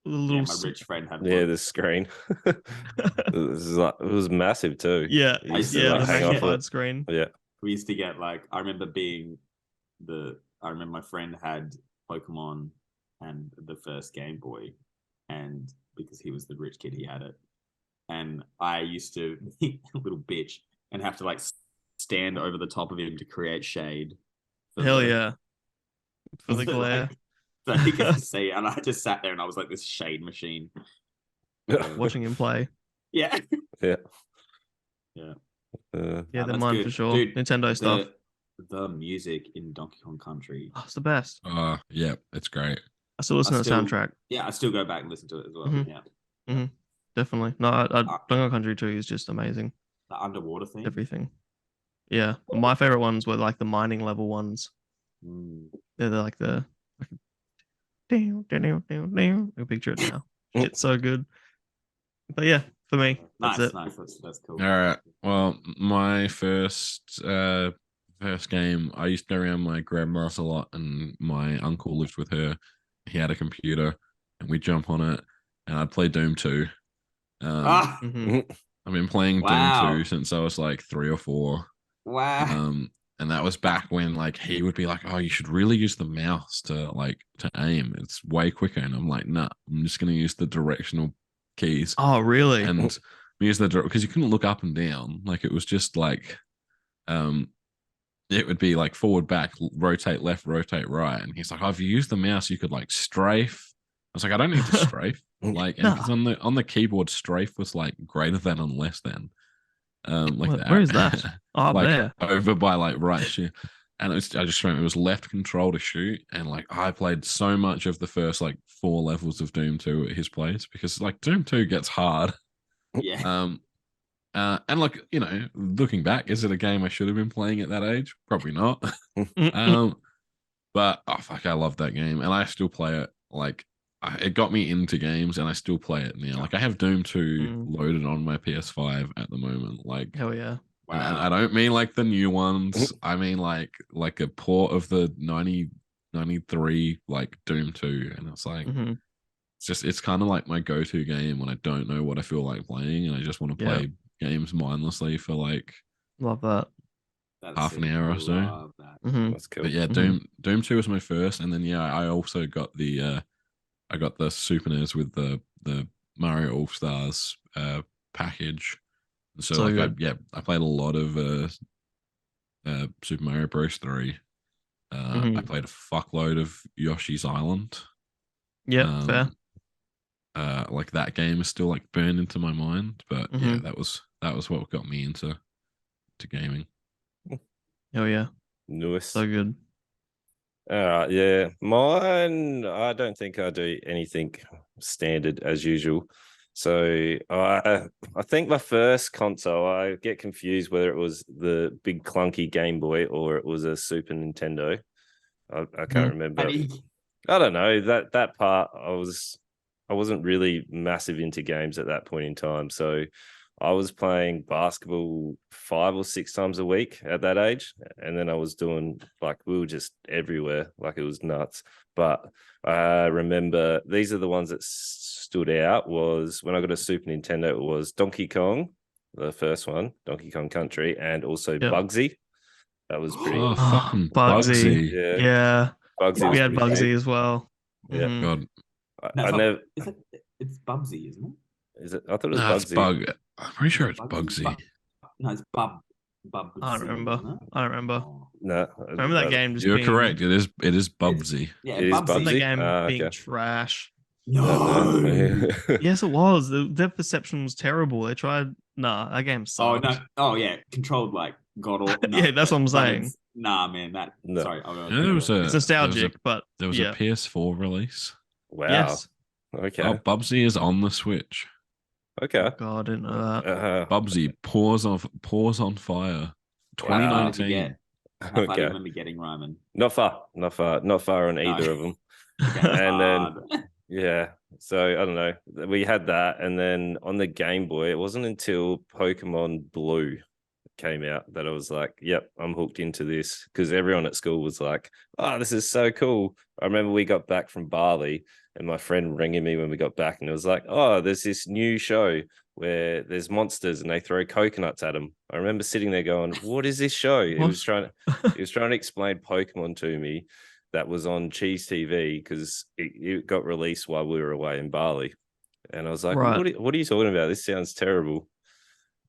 little. yeah, my rich friend had Yeah, one. the screen. It was massive too. Yeah, You used to, yeah, like, the hang off magnified it. screen. Yeah. We used to get like, I remember my friend had Pokemon and the first Game Boy, and because he was the rich kid, he had it. And I used to be a little bitch and have to like stand over the top of him to create shade. Hell yeah. For the glare. So he could see, and I just sat there and I was like this shade machine. Watching him play. Yeah. Yeah. Yeah. Yeah, they're that's mine good. for sure. Dude, Nintendo stuff. The music in Donkey Kong Country. Oh, it's the best. Yeah, it's great. I still listen to the soundtrack. Yeah, I still go back and listen to it as well. Mhm. Yeah. Definitely. No, Donkey Kong Country 2 is just amazing. The underwater thing. Everything. Yeah. My favorite ones were like the mining level ones. They're like the I picture it now. It's so good. But yeah, for me, that's it. Nice. That's cool. All right. Well, my first game, I used to go around my grandma's a lot, and my uncle lived with her. He had a computer, and we'd jump on it, and I'd play Doom 2. I've been playing Doom 2 since I was like 3 or 4. Wow. And that was back when like he would be like, "Oh, you should really use the mouse to aim. It's way quicker." And I'm like, "Nah, I'm just gonna use the directional keys." Oh, really? And use the because you couldn't look up and down. Like it was just like, it would be like forward, back, rotate left, rotate right. And he's like, "Oh, if you use the mouse, you could like strafe." I was like, "I don't need to strafe." Like, and on the keyboard, strafe was like greater than and less than. Like that. Where is that? Oh, like there. over by like right shoot. And I just remember it was left control to shoot, and like I played so much of the first like 4 levels of Doom 2 at his place because like Doom 2 gets hard. Yeah. And like, you know, looking back, is it a game I should have been playing at that age? Probably not. But oh fuck, I love that game, and I still play it. Like, it got me into games, and I still play it now. Like, I have Doom 2 loaded on my PS5 at the moment. Like, hell yeah. Wow. And I don't mean like the new ones. I mean like a port of the 93 like Doom 2, and it's like it's kind of like my go-to game when I don't know what I feel like playing, and I just want to play games mindlessly for like love that half an hour or so. That's cool. But yeah, Doom 2 was my first, and then I also got the Super NES with the Mario All Stars package. So like I played a lot of Super Mario Bros. 3. I played a fuckload of Yoshi's Island. Yeah, fair. Like that game is still like burned into my mind, but yeah, that was what got me into gaming. Oh yeah, Nice. So good. Yeah, mine. I don't think I do anything standard as usual. So I think my first console, I get confused whether it was the big clunky Game Boy or it was a Super Nintendo. I can't remember. I don't know that part. I wasn't really massive into games at that point in time. So I was playing basketball 5 or 6 times a week at that age. And then I was doing like, we were just everywhere. Like it was nuts. But I remember these are the ones that stood out was when I got a Super Nintendo, it was Donkey Kong, the first one, Donkey Kong Country, and also Bugsy. That was pretty fucking Bugsy. Yeah. Bugsy. We had Bugsy as well. Yeah. God. I never. It's Bubsy, isn't it? Is it? I thought it was Bugsy. I'm pretty sure it's Bugsy. No, it's Bub. I don't remember. I don't remember. No, remember that game. You're correct. It is Bubsy. Yeah, it is Bubsy. That game being trash. No. Yes, it was. Their perception was terrible. They tried. Nah, that game sucked. Oh no. Oh yeah, controlled like God or yeah, that's what I'm saying. Nah, man. Sorry. It's nostalgic, but there was a PS4 release. Wow. Yes. Okay. Oh, Bubsy is on the Switch. Okay. Oh, God, I didn't know that. Bubsy Paws on Fire. 2019. I remember getting Reimann. Not far on either of them. And then Yeah. So I don't know. We had that, and then on the Game Boy, it wasn't until Pokemon Blue came out that I was like, "Yep, I'm hooked into this." Because everyone at school was like, "Oh, this is so cool." I remember we got back from Bali, and my friend ringing me when we got back, and it was like, "Oh, there's this new show where there's monsters and they throw coconuts at them." I remember sitting there going, "What is this show?" He was trying to explain Pokemon to me. That was on Cheese TV because it got released while we were away in Bali. And I was like, Right. what are you talking about? This sounds terrible.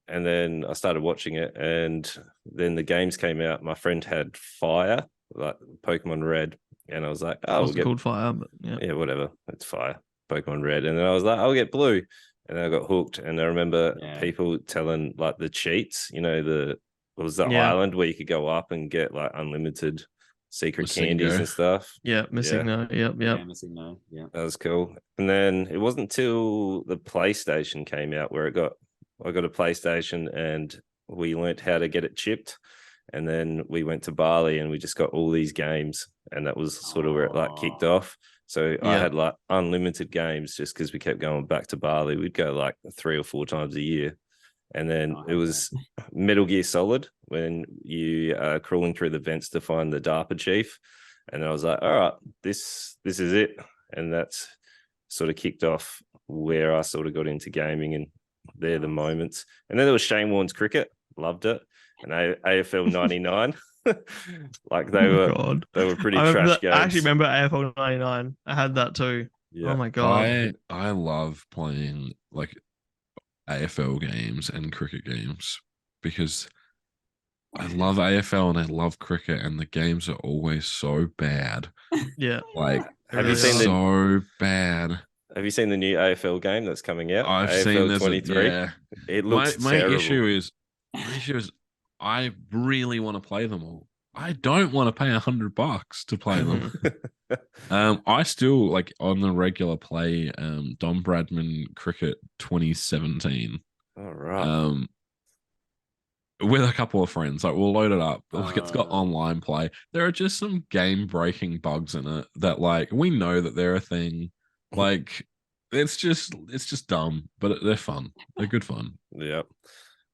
And then I started watching it, and then the games came out. My friend had Fire, like Pokemon Red. And I was like, oh, Also called Fire, but yeah, whatever. It's Fire, Pokemon Red. And then I was like, I'll get Blue. And then I got hooked. And I remember people telling like the cheats, what was the island where you could go up and get like unlimited secret candies and stuff. Missing No. Yep. Yeah, Missing No. Yeah. That was cool. And then it wasn't until the PlayStation came out where I got a PlayStation and we learnt how to get it chipped. And then we went to Bali and we just got all these games. And that was sort of where it like kicked off. So I had like unlimited games just because we kept going back to Bali. We'd go like 3 or 4 times a year. And then it was Metal Gear Solid when you are crawling through the vents to find the DARPA chief. And I was like, all right, this is it. And that's sort of kicked off where I sort of got into gaming, and they're the moments. And then there was Shane Warne's Cricket, loved it. And AFL 99. Like they were pretty trash games. I actually remember AFL 99. I had that too. Yeah. Oh my god. I love playing like AFL games and cricket games because I love AFL and I love cricket, and the games are always so bad. Yeah. Like have you seen bad. Have you seen the new AFL game that's coming out? I've AFL seen this 23. It looks terrible. My issue is I really want to play them all. I don't want to pay $100 to play them. I still like on the regular play Don Bradman Cricket 2017. All right. With a couple of friends. Like we'll load it up. Like it's got online play. There are just some game breaking bugs in it that like we know that they're a thing. Like it's just dumb, but they're fun. They're good fun. Yep.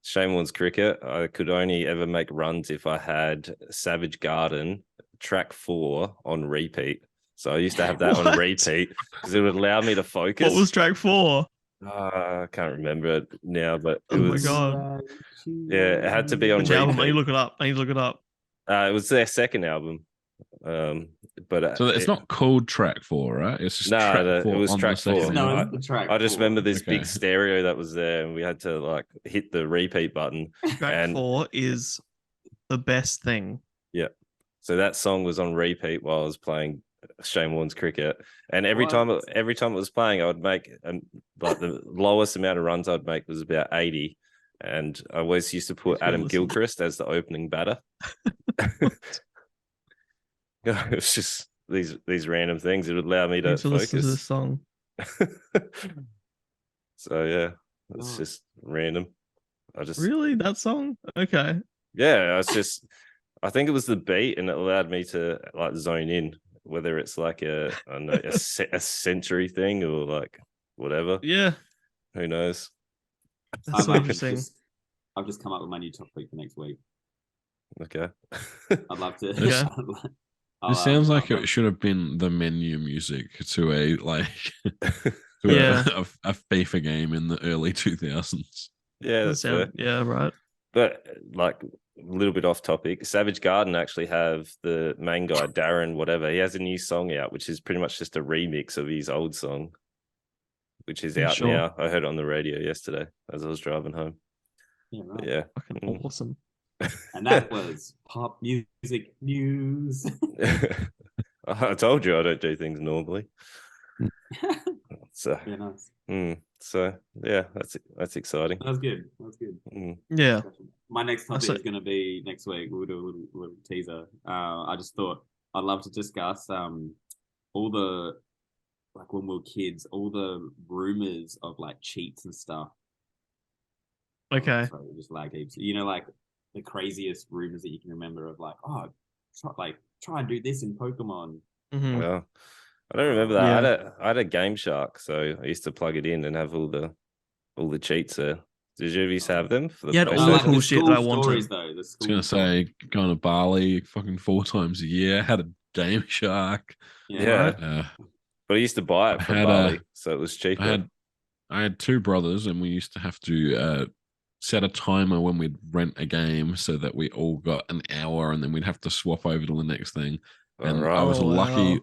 Shane Warne's Cricket. I could only ever make runs if I had Savage Garden track 4 on repeat. So I used to have that on repeat because it would allow me to focus. What was track 4? I can't remember it now, but it was. Oh my god! Yeah, it had to be on repeat. Album? I need to look it up. It was their second album. But so it's not called track 4, right? It's just track 4. It was track 4. No, it's track 4. I just remember this big stereo that was there, and we had to like hit the repeat button. Track 4 is the best thing. Yeah. So that song was on repeat while I was playing Shane Warne's Cricket, and every time it was playing, I would make like the lowest amount of runs I'd make was about 80, and I always used to put Adam Gilchrist as the opening batter. It was just these random things. It would allow me to focus. Listen to this song. So yeah, it's just random. Really that song? Okay. Yeah, I think it was the beat, and it allowed me to like zone in. Whether it's like a sensory thing or like whatever. Yeah. Who knows? That's so interesting. I've just come up with my new topic for next week. Okay. I'd love to. Yeah. It sounds like it should have been the menu music to a a FIFA game in the early 2000s. Yeah, that's fair. Yeah, right. But like a little bit off topic, Savage Garden actually have the main guy, Darren, whatever. He has a new song out, which is pretty much just a remix of his old song, which is out now. I heard it on the radio yesterday as I was driving home. Yeah, right. Yeah. Fucking awesome. And that was pop music news. I told you I don't do things normally. So yeah, nice. So yeah, that's exciting. That was good. Yeah. My next topic is going to be next week. We'll do a little teaser. I just thought I'd love to discuss all the, like when we were kids, all the rumors of like cheats and stuff. Okay. So just like heaps, like the craziest rumors that you can remember of like, try and do this in Pokemon. Mm-hmm. Well, I don't remember that. Yeah. I had a Game Shark, so I used to plug it in and have all the cheats there. Did you used to have them for the You had all No, the like PlayStation? cool the shit that I school wanted. stories, though. The I was school gonna stories. say going to Bali fucking 4 times a year. Had a Game Shark. Yeah, Right? but I used to buy it I from had Bali, so it was I cheaper. had 2 brothers, and we used to have to set a timer when we'd rent a game so that we all got an hour, and then we'd have to swap over to the next thing. All And right. I was Oh, lucky wow.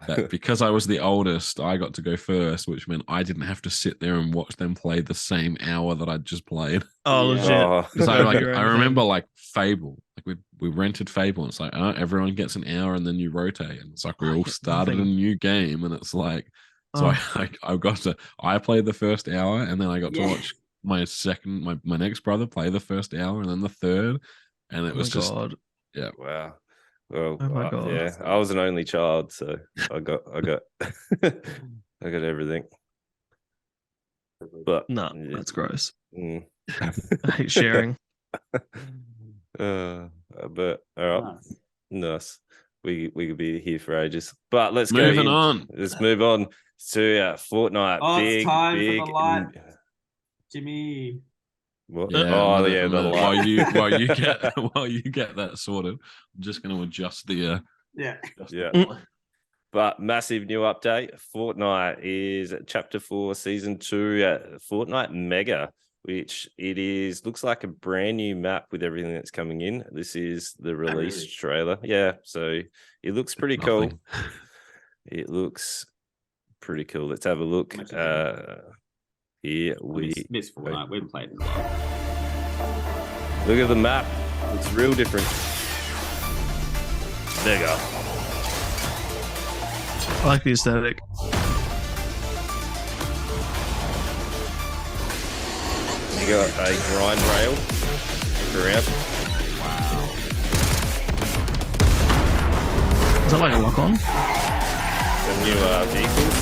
that because I was the oldest, I got to go first, which meant I didn't have to sit there and watch them play the same hour that I'd just played. Oh, Yeah. legit. Oh. Because Gotta do your I own remember thing. like Fable, like we rented Fable, and it's like everyone gets an hour and then you rotate, and it's like we I all get started a nothing. new game, and it's like so Oh. I got to I played the first hour, and then I got to Yeah. watch my next brother play the first hour, and then the third, and it Oh my was just god. Wow. Well, Oh my god. yeah, I was an only child, so I got I got everything. But No, yeah. that's gross. Mm. I hate sharing. But all right, Nice. nice. We could be here for ages, but let's moving go on. Let's move on to Fortnite. Oh, it's time for the big. light. Jimmy. What? Yeah, Oh, yeah, the light. while you get that sorted, I'm just going to adjust the Yeah. Yeah. But massive new update. Fortnite is Chapter 4, Season 2, Fortnite Mega, which looks like a brand new map with everything that's coming in. This is the release really? trailer. Yeah, so it looks pretty cool. It looks pretty cool. Let's have a look. Here we Miss Fortnite. We haven't played it. look at the map. It's real different. There you go. I like the aesthetic. You got a grind rail. Look around. Is that like a lock on? Some new vehicles.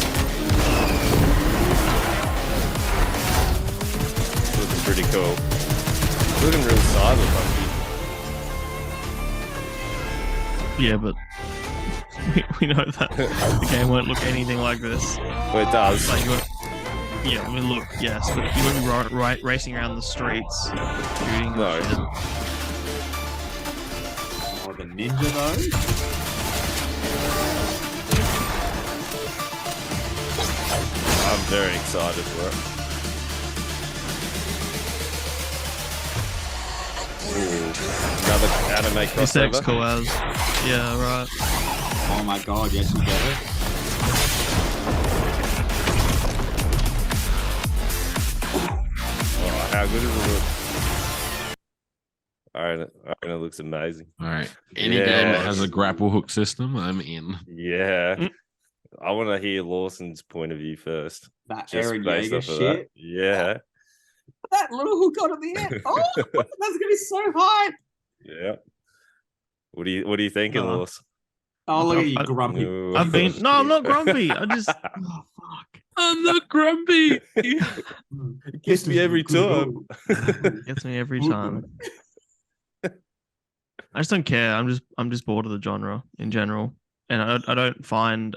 Looking pretty cool. Looking real cyberpunk. Yeah, but we know that the game won't look anything like this. Well, it does. Like, yeah, I mean, look, yes, but you wouldn't be racing around the streets, shooting. No. Shit. Oh, the ninja though. I'm very excited for it. Ooh, another anime This looks crossover. cool as. Yeah, right. Oh my god, yes, you get it. Oh, how good does it look? I reckon it looks amazing. All right. Any game that has a grapple hook system, I'm in. Yeah. I want to hear Lawson's point of view first. That Just Aaron based Yeager off of that. shit. Yeah. That little hook on at the end. Oh, that's gonna be so hype. Yeah. What do you thinking, No. Lawson? Oh, look at you, I- grumpy. No. I've been. No, I'm not grumpy. I just. Oh, fuck. I'm not grumpy. It gets me every time. Gets me every time. I just don't care. I'm just bored of the genre in general, and I don't find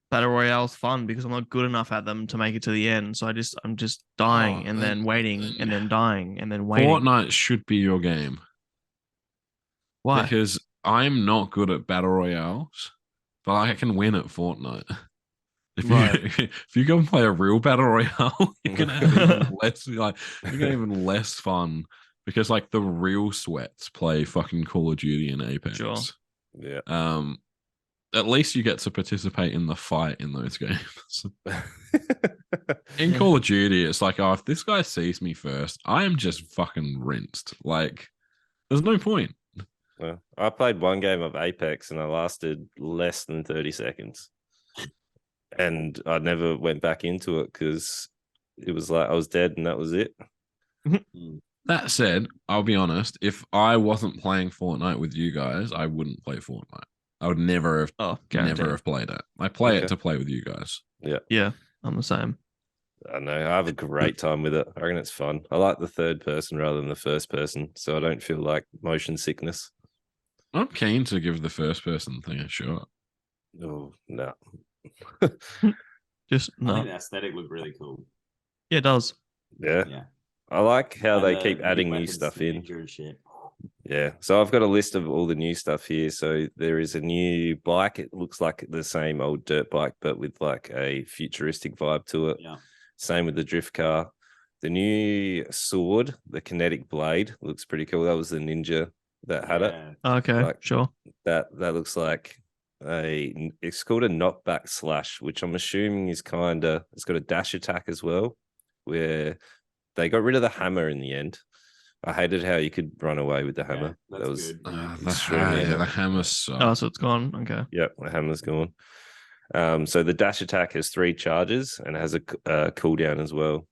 battle royales fun because I'm not good enough at them to make it to the end. So I'm just dying and then waiting and then dying and then waiting. Fortnite should be your game. Why? Because I'm not good at battle royales, but I can win at Fortnite. If you go and play a real battle royale, you're gonna have even less fun because like the real sweats play fucking Call of Duty and Apex. Sure. Yeah. At least you get to participate in the fight in those games. In Call of Duty, it's like, oh, if this guy sees me first, I am just fucking rinsed. Like, there's no point. Well, I played one game of Apex and I lasted less than 30 seconds. And I never went back into it because it was like I was dead and that was it. That said, I'll be honest, if I wasn't playing Fortnite with you guys, I wouldn't play Fortnite. I would never have played it. I play it to play with you guys. Yeah, I'm the same. I know. I have a great time with it. I reckon it's fun. I like the third person rather than the first person, so I don't feel like motion sickness. I'm keen to give the first person thing a shot. Oh no. Just I no. think the aesthetic looked really cool. Yeah, it does. Yeah. Yeah. I like how And they the keep adding new weapons stuff to in. ninja and shit. Yeah. So I've got a list of all the new stuff here. So there is a new bike. It looks like the same old dirt bike, but with like a futuristic vibe to it. Yeah. Same with the drift car. The new sword, the kinetic blade, looks pretty cool. That was the ninja that had it. Yeah. Okay, Like sure. that looks like it's called a knockback slash, which I'm assuming is it's got a dash attack as well, where they got rid of the hammer in the end. I hated how you could run away with the hammer. That's That was good. Yeah. extremely the annoying. hammer Oh, sucks. so it's gone. Okay. Yep, the hammer's gone. So the dash attack has 3 charges and has a cooldown as well.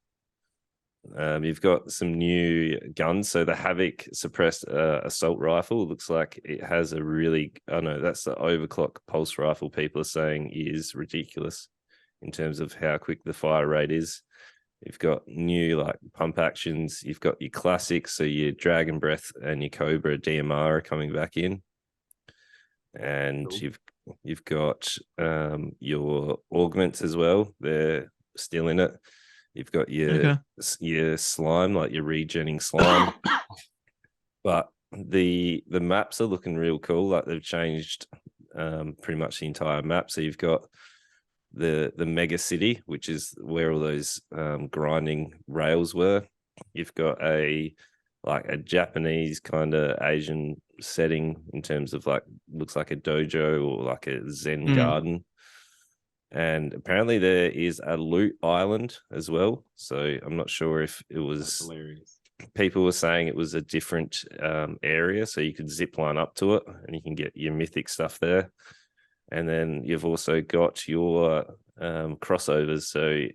You've got some new guns. So the Havoc suppressed assault rifle looks like it has a really, oh no, that's the overclock pulse rifle. People are saying is ridiculous in terms of how quick the fire rate is. You've got new like pump actions. You've got your classics, so your Dragon Breath and your Cobra DMR are coming back in, and Cool. you've got your augments as well. They're still in it. You've got your slime, like your regenning slime, but the maps are looking real cool. Like they've changed pretty much the entire map. So you've got the mega city, which is where all those grinding rails were. You've got a Japanese kind of Asian setting in terms of like looks like a dojo or like a Zen garden. And apparently there is a loot island as well. So I'm not sure if it was people were saying it was a different area. So you could zip line up to it and you can get your mythic stuff there. And then you've also got your crossovers. So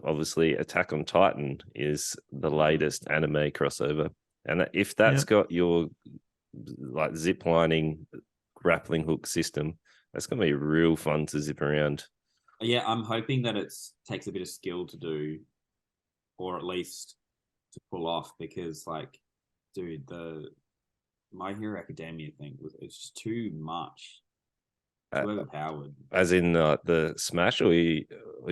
obviously Attack on Titan is the latest anime crossover. And if that's got your like zip lining grappling hook system, that's going to be real fun to zip around. Yeah, I'm hoping that it takes a bit of skill to do, or at least to pull off, because like, dude, the My Hero Academia thing it's just too much. Too overpowered. As in the Smash, or are you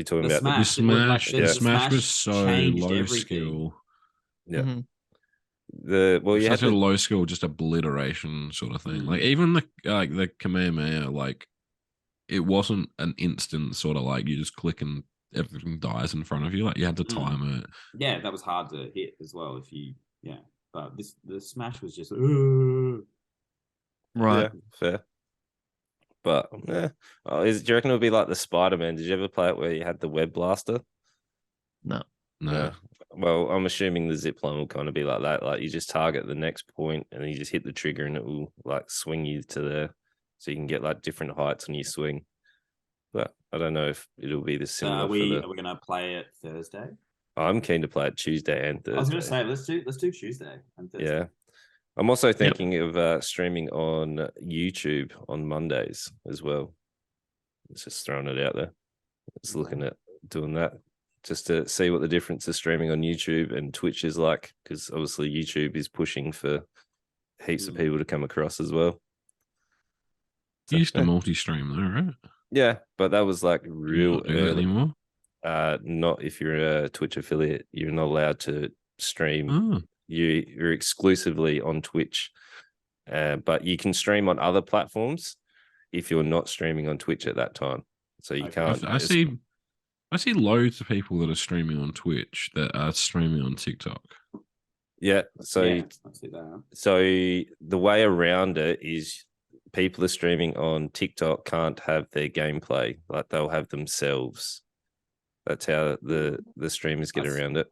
talking about the Smash? The Smash was so low everything. skill. Yeah. Such a low skill, just obliteration sort of thing. Like even the Kamehameha, like it wasn't an instant sort of like you just click and everything dies in front of you. Like you had to time it. Yeah, that was hard to hit as well. If you but the Smash was just right. Yeah, fair. But do you reckon it'll be like the Spider-Man? Did you ever play it where you had the web blaster? No. Well, I'm assuming the zipline will kind of be like that. Like you just target the next point and then you just hit the trigger and it will like swing you to there. So you can get like different heights on your swing. But I don't know if it'll be the similar. Are we gonna play it Thursday? I'm keen to play it Tuesday and Thursday. I was gonna say let's do Tuesday and Thursday. Yeah. I'm also thinking of streaming on YouTube on Mondays as well. It's just throwing it out there. Just looking at doing that just to see what the difference of streaming on YouTube and Twitch is like, because obviously YouTube is pushing for heaps of people to come across as well. So, you used to multi-stream though, right? Yeah, but that was like real early. Anymore? Not if you're a Twitch affiliate. You're not allowed to stream. You're exclusively on Twitch, but you can stream on other platforms if you're not streaming on Twitch at that time. So you can't. I see loads of people that are streaming on Twitch that are streaming on TikTok. Yeah. So I see that. So the way around it is people are streaming on TikTok can't have their gameplay, like they'll have themselves. That's how the streamers get around it.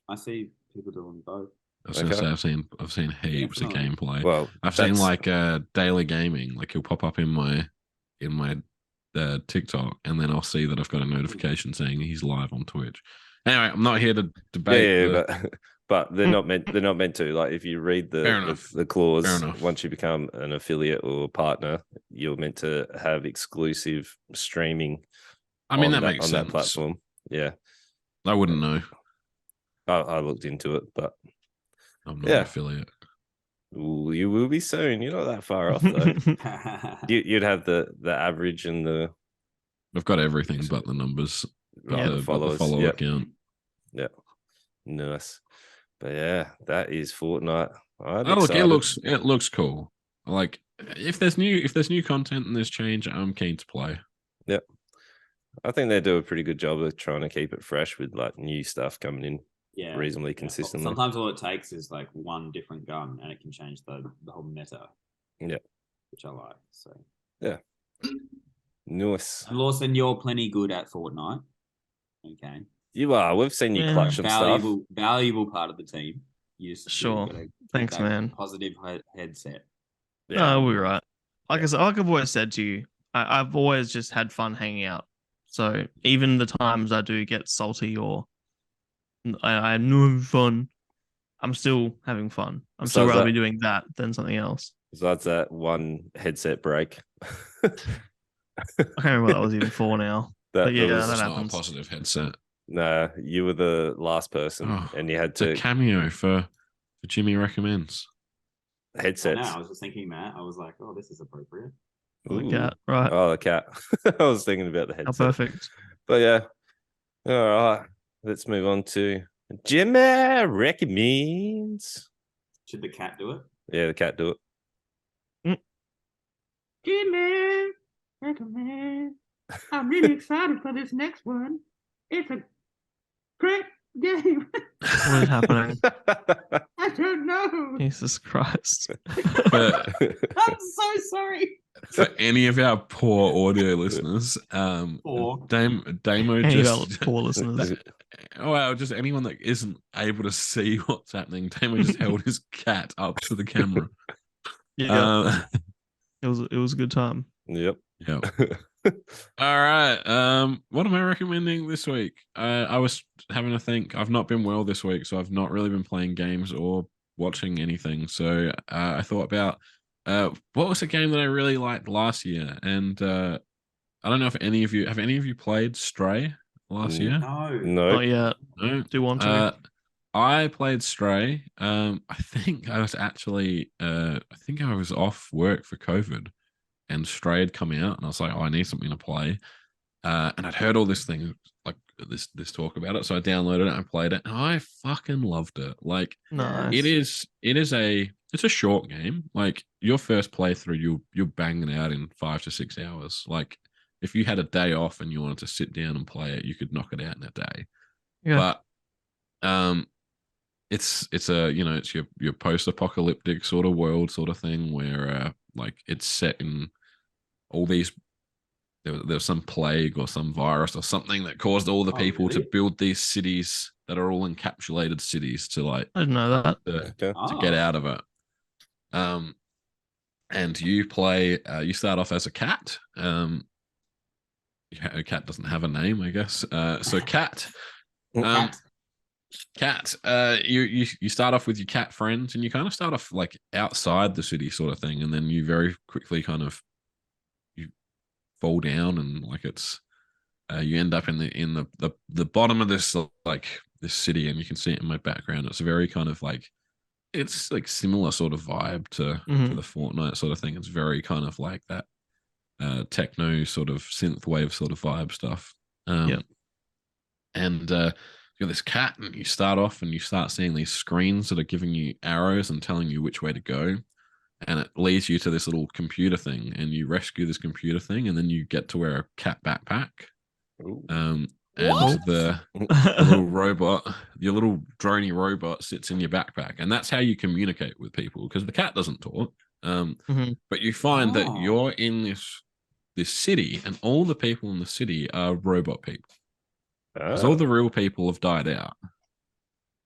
I see people doing both. I was gonna say I've seen heaps of gameplay. Well, I've seen like daily gaming, like he'll pop up in my TikTok, and then I'll see that I've got a notification saying he's live on Twitch. Anyway, I'm not here to debate. But they're not meant to. Like if you read the clause, once you become an affiliate or partner, you're meant to have exclusive streaming. I mean, that makes sense on that platform. Yeah, I wouldn't know. I looked into it, but I'm not an affiliate. Ooh, you will be soon. You're not that far off though. You'd have the average and the I've got everything but the numbers. right, the But the followers. follow Yep. account. Yeah, nice. But yeah, that is Fortnite. I'm Oh, look, excited. it looks cool. Like if there's new content and there's change, I'm keen to play. Yep. I think they do a pretty good job of trying to keep it fresh with like new stuff coming in reasonably consistently. Sometimes all it takes is like one different gun and it can change the whole meta. Yeah. Which I like. So yeah. Nice. And Lawson, you're plenty good at Fortnite. Okay. You are. We've seen you clutch some valuable, stuff. Valuable part of the team. Sure. Thanks, man. Positive headset. Yeah, we're right. Like I said, like I've always said to you, I've always just had fun hanging out. So even the times I do get salty or I know having fun, I'm still having fun. I'm still rather be doing that than something else. Besides that one headset break. I can't remember what that was even for now. But yeah, that happens. Not a positive headset. No, you were the last person, and you had to a cameo for Jimmy Recommends headsets. I was just thinking that. I was like, oh, this is appropriate. The cat, right? Oh, the cat. I was thinking about the headset. Oh, perfect. But yeah, all right. Let's move on to Jimmy Recommends. Should the cat do it? Yeah, the cat do it. Jimmy Recommends. I'm really excited for this next one. It's a great game. What is happening? I don't know. Jesus Christ. But I'm so sorry. For any of our poor audio listeners, Damo just poor listeners. Well, just anyone that isn't able to see what's happening, Damo just held his cat up to the camera. Yeah. It was a good time. Yep. All right. What am I recommending this week? I was having to think. I've not been well this week, so I've not really been playing games or watching anything. So I thought about what was a game that I really liked last year, and I don't know if any of you played Stray last year. No, not yet. No. Do you want to? I played Stray. I think I was actually I was off work for COVID, and Stray had come out, and I was like, oh, I need something to play. And I'd heard all this thing, like this talk about it, so I downloaded it and I played it, and I fucking loved it. Like, nice. It's a short game. Like your first playthrough, you're banging out in 5 to 6 hours. Like if you had a day off and you wanted to sit down and play it, you could knock it out in a day. Yeah. But it's your post-apocalyptic sort of world sort of thing where like it's set in all these there's some plague or some virus or something that caused all the people to build these cities that are all encapsulated cities to like I didn't know that to get out of it. And you play you start off as a cat. A cat doesn't have a name, I guess. So cat. Cat, you start off with your cat friends, and you kind of start off like outside the city sort of thing, and then you very quickly kind of you fall down, and like it's you end up in the bottom of this like this city, and you can see it in my background. It's a very kind of like it's like similar sort of vibe to the Fortnite sort of thing. It's very kind of like that techno sort of synthwave sort of vibe stuff. And you're this cat, and you start off and you start seeing these screens that are giving you arrows and telling you which way to go, and it leads you to this little computer thing, and you rescue this computer thing, and then you get to wear a cat backpack. And the little robot, your little droney robot, sits in your backpack, and that's how you communicate with people, because the cat doesn't talk. But you find that you're in this city, and all the people in the city are robot people. Because all the real people have died out.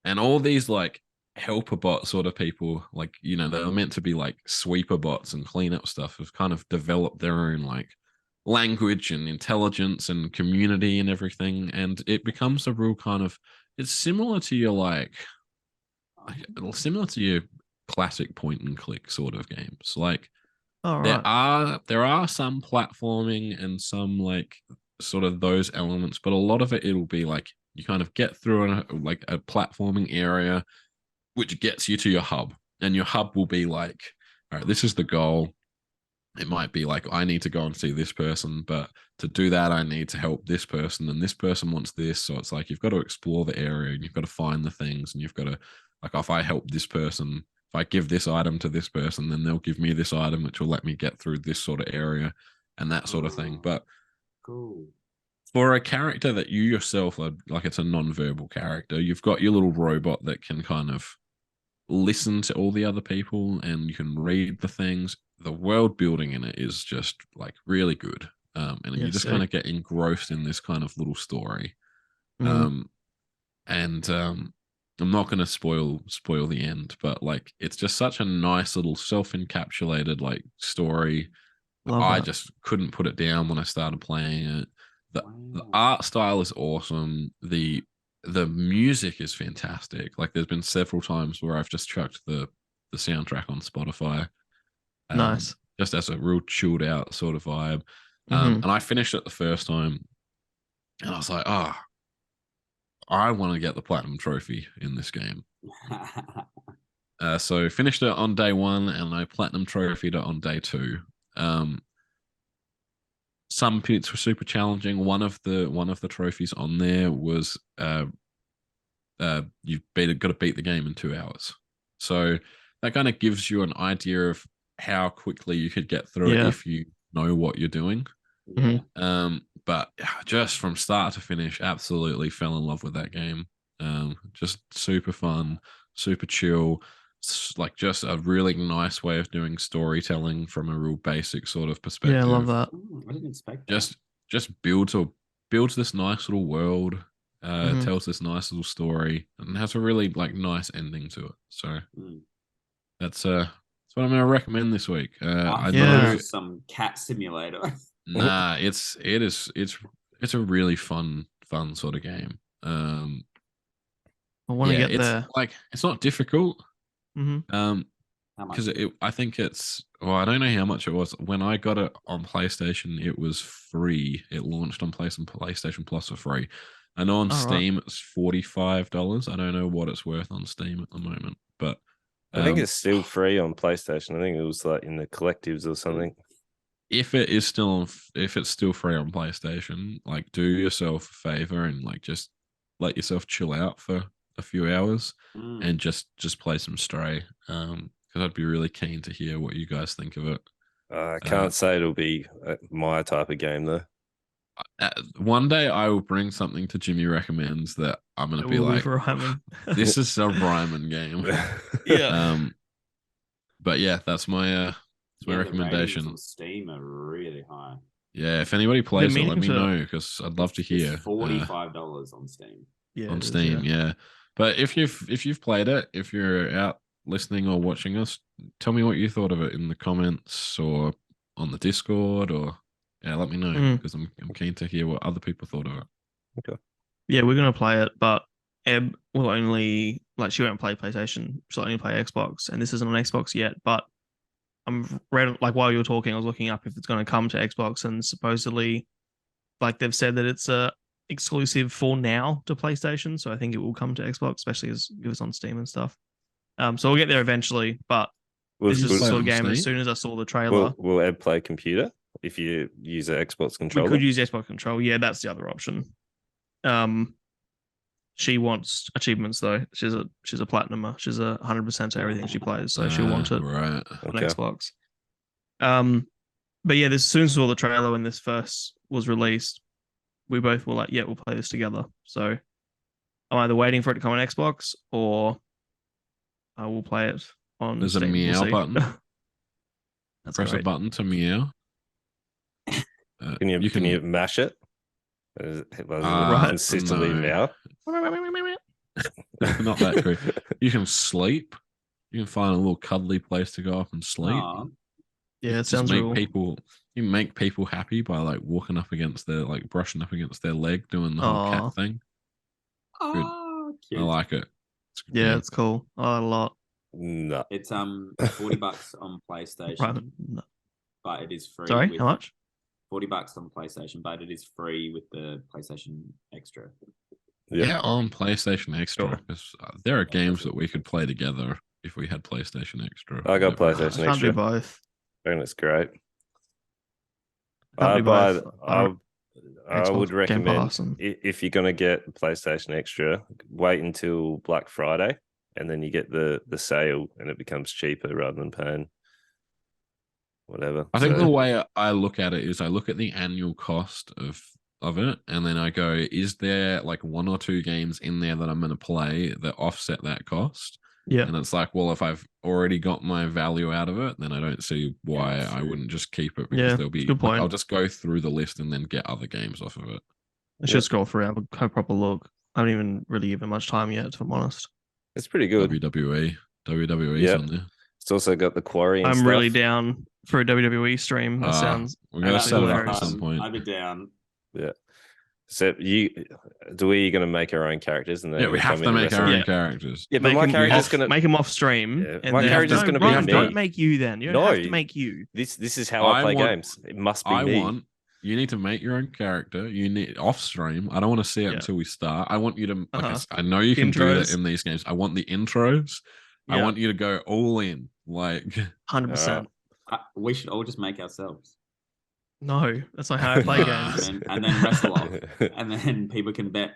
And all these like helper bot sort of people, like, you know, they're meant to be like sweeper bots and clean up stuff, have kind of developed their own like language and intelligence and community and everything. And it becomes a real kind of, it's similar to your classic point and click sort of games. Like there are some platforming and some like sort of those elements, but a lot of it'll be like you kind of get through a platforming area which gets you to your hub, and your hub will be like, all right, this is the goal. It might be like, I need to go and see this person, but to do that, I need to help this person, and this person wants this. So it's like you've got to explore the area, and you've got to find the things, and you've got to, like, if I help this person, if I give this item to this person, then they'll give me this item, which will let me get through this sort of area and that sort of thing. But cool. For a character that you yourself are, like, it's a non-verbal character, you've got your little robot that can kind of listen to all the other people, and you can read the things. The world building in it is just like really good, and you just kind of get engrossed in this kind of little story. I'm not going to spoil the end, but like it's just such a nice little self-encapsulated like story. I just couldn't put it down when I started playing it. The art style is awesome. The music is fantastic. Like there's been several times where I've just chucked the soundtrack on Spotify. Nice. Just as a real chilled out sort of vibe. And I finished it the first time and I was like, I want to get the platinum trophy in this game. So finished it on day 1 and I platinum trophied it on day 2. Some bits were super challenging. One of the trophies on there was you've got to beat the game in 2 hours. So that kind of gives you an idea of how quickly you could get through it if you know what you're doing. But just from start to finish, absolutely fell in love with that game. Just super fun, super chill. Like just a really nice way of doing storytelling from a real basic sort of perspective. Yeah, I love that. I didn't expect that. Just builds this nice little world. Tells this nice little story and has a really like nice ending to it. So that's what I'm going to recommend this week. I know some cat simulator. Nah, it's a really fun sort of game. I want to get there. Like it's not difficult. Because I think it's, well, I don't know how much it was. When I got it on PlayStation, it was free. It launched on PlayStation Plus for free. I know on Steam it's $45. I don't know what it's worth on Steam at the moment, but I think it's still free on PlayStation. I think it was like in the collectives or something. If it's still free on PlayStation, like do yourself a favor and like just let yourself chill out for a few hours and just play some Stray. Because I'd be really keen to hear what you guys think of it. I can't say it'll be my type of game though. One day I will bring something to Jimmy Recommends that I'm going to be like, this is a Reimann game. But yeah, that's my recommendation. On Steam are really high. Yeah, if anybody plays it, let me know because I'd love to hear. It's $45 on Steam. Yeah, on Steam, yeah. But if you've played it, if you're out listening or watching us, tell me what you thought of it in the comments or on the Discord, or let me know because I'm keen to hear what other people thought of it. Okay. Yeah, we're gonna play it, but Eb will only she won't play PlayStation. She'll only play Xbox, and this isn't on Xbox yet. But I'm read while you were talking, I was looking up if it's going to come to Xbox, and supposedly, they've said that it's exclusive for now to PlayStation. So I think it will come to Xbox, especially as it was on Steam and stuff. So we'll get there eventually. But this is the sort of game. As soon as I saw the trailer, will Ed play computer if you use an Xbox controller? We could use Xbox control. Yeah, that's the other option. She wants achievements though. She's a platinumer. She's 100% to everything she plays, so she'll want it on Xbox. But yeah, as soon as we saw the trailer when this first was released, we both were like, "Yeah, we'll play this together." So I'm either waiting for it to come on Xbox or I will play it on. There's Steam. a meow button. Press great. a button to meow. Can you mash it? Consistently no. Not that great. You can sleep. You can find a little cuddly place to go up and sleep. Yeah, it sounds real. You make people happy by walking up against their brushing up against their leg, doing the whole cat thing. Oh, cute. I like it. It's cool. I like it a lot. No, it's $40 on PlayStation, but it is free. Sorry, how much? $40 on PlayStation, but it is free with the PlayStation Extra. Yeah, on PlayStation Extra, because there are games that we could play together if we had PlayStation Extra. I got Never- PlayStation I can't do Extra. both. I think it's great. Can't do both. I would Xbox Game recommend Pass and- if you're gonna get PlayStation Extra, wait until Black Friday, and then you get the sale, and it becomes cheaper rather than paying whatever. I think So- the way I look at it is I look at the annual cost of it, and then I go, is there like 1 or 2 games in there that I'm going to play that offset that cost? Yeah. And it's like, well, if I've already got my value out of it, then I don't see why Yeah, I true. wouldn't just keep it, because Yeah, there'll be it's a good like, point. I'll just go through the list and then get other games off of it. I should scroll through and have a proper look. I haven't even really given much time yet, if I'm honest. It's pretty good. WWE's Yeah. on there. It's also got the quarry. And I'm stuff. really down for a WWE stream. That sounds We're gonna set it up at hilarious. some point. I'd be down. Yeah. So we going to make our own characters, and then Yeah, we have come to in and make our wrestle? own Yeah. characters. Yeah, but Make my him character's off- gonna make him off stream. Yeah, and my then character's don't- gonna be Ryan, me. Don't make you then. You don't have to No. make you. This is how I play want- games. It must be me. You need to make your own character. You need off stream. I don't want to see it Yeah. until we start. I want you to. Like Uh-huh. I know you can do that Intros. in these games. I want the intros. I Yeah. want you to go all in. Like 100%. We should all just make ourselves. No, that's not how I play games. And then wrestle off. And then people can bet.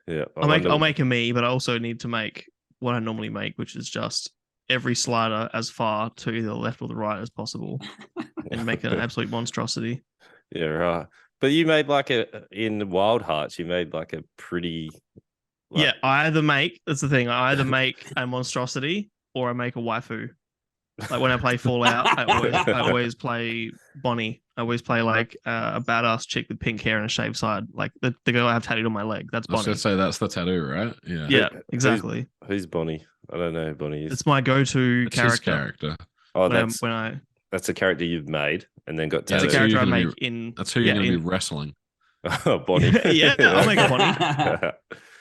Yeah, I'll make a me, but I also need to make what I normally make, which is just every slider as far to the left or the right as possible, and make it an absolute monstrosity. Yeah, right. But you made in Wild Hearts, you made like a pretty. Yeah, that's the thing. I either make a monstrosity or I make a waifu. Like when I play Fallout, I always play Bonnie. I always play like a badass chick with pink hair and a shaved side, like the girl I have tattooed on my leg. That's I was Bonnie. gonna say, that's the tattoo, right? Yeah. Yeah, exactly. Who's Bonnie? I don't know who Bonnie is. It's my go-to It's his character. Oh, When that's a character you've made and then got it's a tattooed. character I you're gonna make in. That's who you're yeah, going to in- be wrestling. Oh, Bonnie. Yeah, I'll make a Bonnie. Bonnie.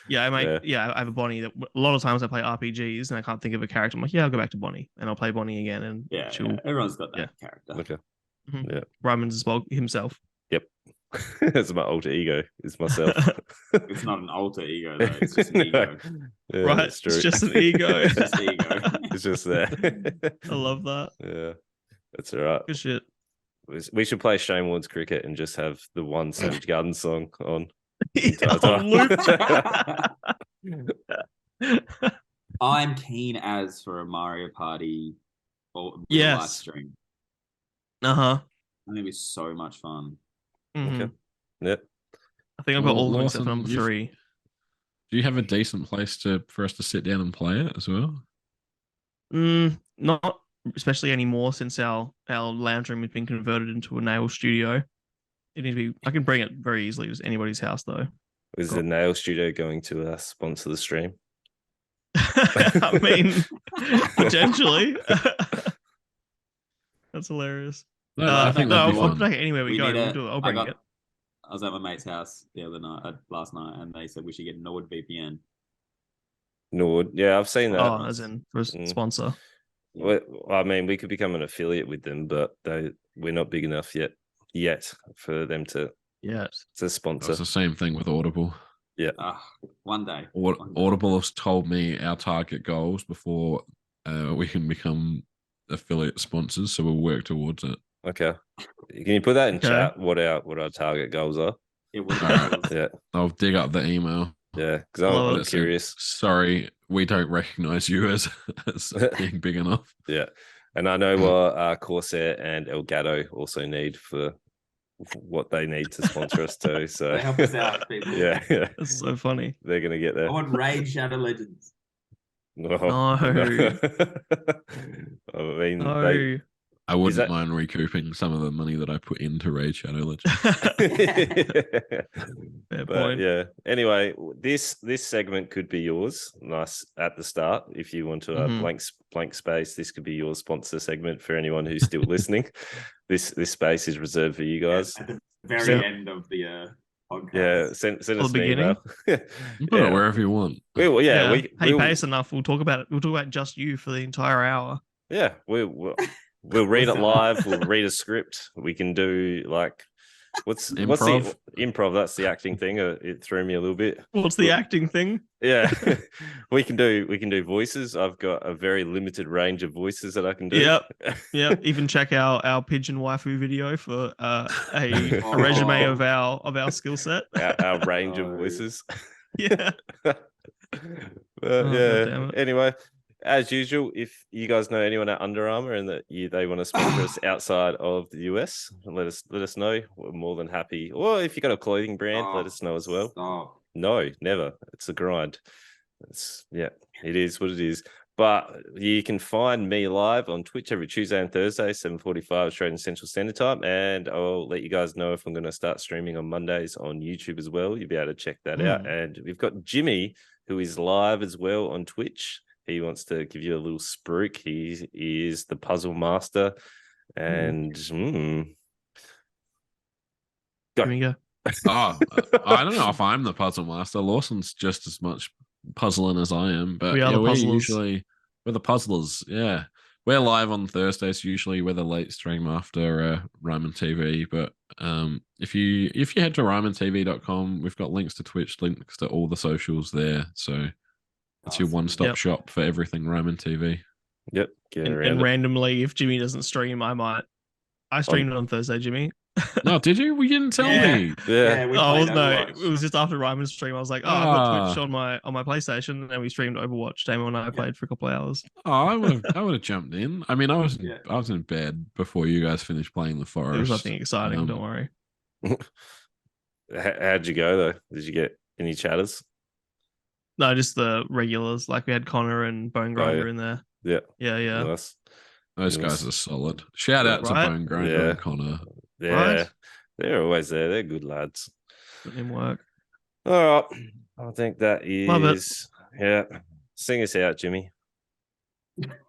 Yeah, I have a Bonnie that a lot of times I play RPGs and I can't think of a character. I'm like, yeah, I'll go back to Bonnie and I'll play Bonnie again, and Yeah, she'll everyone's got that Yeah. character. Okay. Mhm. Yeah. Ryman's as well himself. Yep. It's my alter ego. It's myself. It's not an alter ego, though. It's just an ego. Yeah, Right, that's true. it's just an ego. It's just ego. It's just there. I love that. Yeah, that's all right. Good shit. We should play Shane Warne's cricket and just have the one Savage Garden song on. On loop. I'm keen as for a Mario Party or Yes. live stream. Uh-huh. I think it'd be so much fun. Mhm. Okay. Yep. I think I've got Well, all of them except for Lawson, number you've- 3. Do you have a decent place for us to sit down and play it as well? Not especially anymore since our lounge room has been converted into a nail studio. It needs to be. I can bring it very easily to anybody's house though. Is the Nail Studio going to sponsor the stream? I mean, potentially. That's hilarious. No, I think that'd be I'll fun. take it anywhere we go. We'll do it. I'll bring it. I was at my mate's house the other night, last night, and they said we should get NordVPN. Nord. Yeah, I've seen that. Oh, as in for a sponsor. Well, I mean, we could become an affiliate with them, but we're not big enough yet for them to sponsor. It's the same thing with Audible. Yeah. One day. Audible has told me our target goals before we can become affiliate sponsors, so we'll work towards it. Okay. Can you put that in chat? What our target goals are? Yeah. I'll dig up the email. Yeah, because I'm curious. Sorry, we don't recognize you as being big enough. Yeah, and I know what Corsair and Elgato also need for what they need to sponsor us too. So They help us out, people. Yeah, That's so funny. They're gonna get there. I want Raid Shadow Legends. No. No. I mean, No. I wouldn't mind recouping some of the money that I put into Raid Shadow Legends. Fair But point. yeah. Anyway, this segment could be yours. Nice at the start. If you want to blank space, this could be your sponsor segment for anyone who's still listening. This space is reserved for you guys. At the very end of the podcast. Yeah, send us an beginning? email. You put it wherever you want. Well, yeah, Hey, pay us enough. We'll talk about it. We'll talk about just you for the entire hour. Yeah, we'll read it live. We'll read a script. We can do like What's Improv? the improv? That's the acting thing. It threw me a little bit. What's the acting thing? Yeah, we can do voices. I've got a very limited range of voices that I can do. Yep. Even check our pigeon waifu video for a resume of our skill set. our range of voices. Yeah. Yeah. Anyway, as usual, if you guys know anyone at Under Armour and that they want to sponsor us outside of the US, let us know. We're more than happy. Or if you got a clothing brand, let us know as well. Stop. No, never. It's a grind. It is what it is. But you can find me live on Twitch every Tuesday and Thursday, 7:45 Australian Central Standard Time. And I'll let you guys know if I'm going to start streaming on Mondays on YouTube as well. You'll be able to check that out. And we've got Jimmy, who is live as well on Twitch. He wants to give you a little spruik. He is the puzzle master. And go. I don't know if I'm the puzzle master. Lawson's just as much puzzling as I am, but we're the puzzlers. Yeah, we're live on Thursdays usually. We're the late stream after ReimannTV. But if you head to ReimannTV.com, we've got links to Twitch, links to all the socials there. So it's your one-stop shop for everything ReimannTV. Yep. And randomly, if Jimmy doesn't stream, I streamed it on Thursday, Jimmy. No, did you? We didn't tell me. Yeah. It was just after Reimann's stream. I was like, I've got Twitch on my PlayStation, and we streamed Overwatch. Damo and I played for a couple of hours. I would have jumped in. I mean, I was in bed before you guys finished playing the forest. It was nothing exciting. Don't worry. How'd you go though? Did you get any chatters? No, just the regulars. Like we had Connor and Bone Grinder in there. Yeah. Nice. Those guys are solid. Shout out to Bone Grinder and Connor. Yeah, they're always there. They're good lads. Put in work. All right. I think that is Sing us out, Jimmy.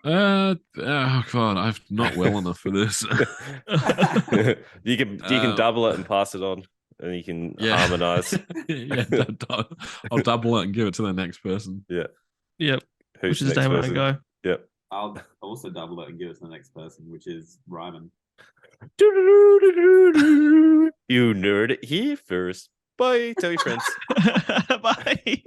Oh God, I'm not well enough for this. you can double it and pass it on, and you can harmonize. I'll double it and give it to the next person. Yeah. Yep. Who's which is Damo and go. Yep. I'll also double it and give it to the next person, which is Reimann. You nerd it here first. Bye. Tell your friends. Bye.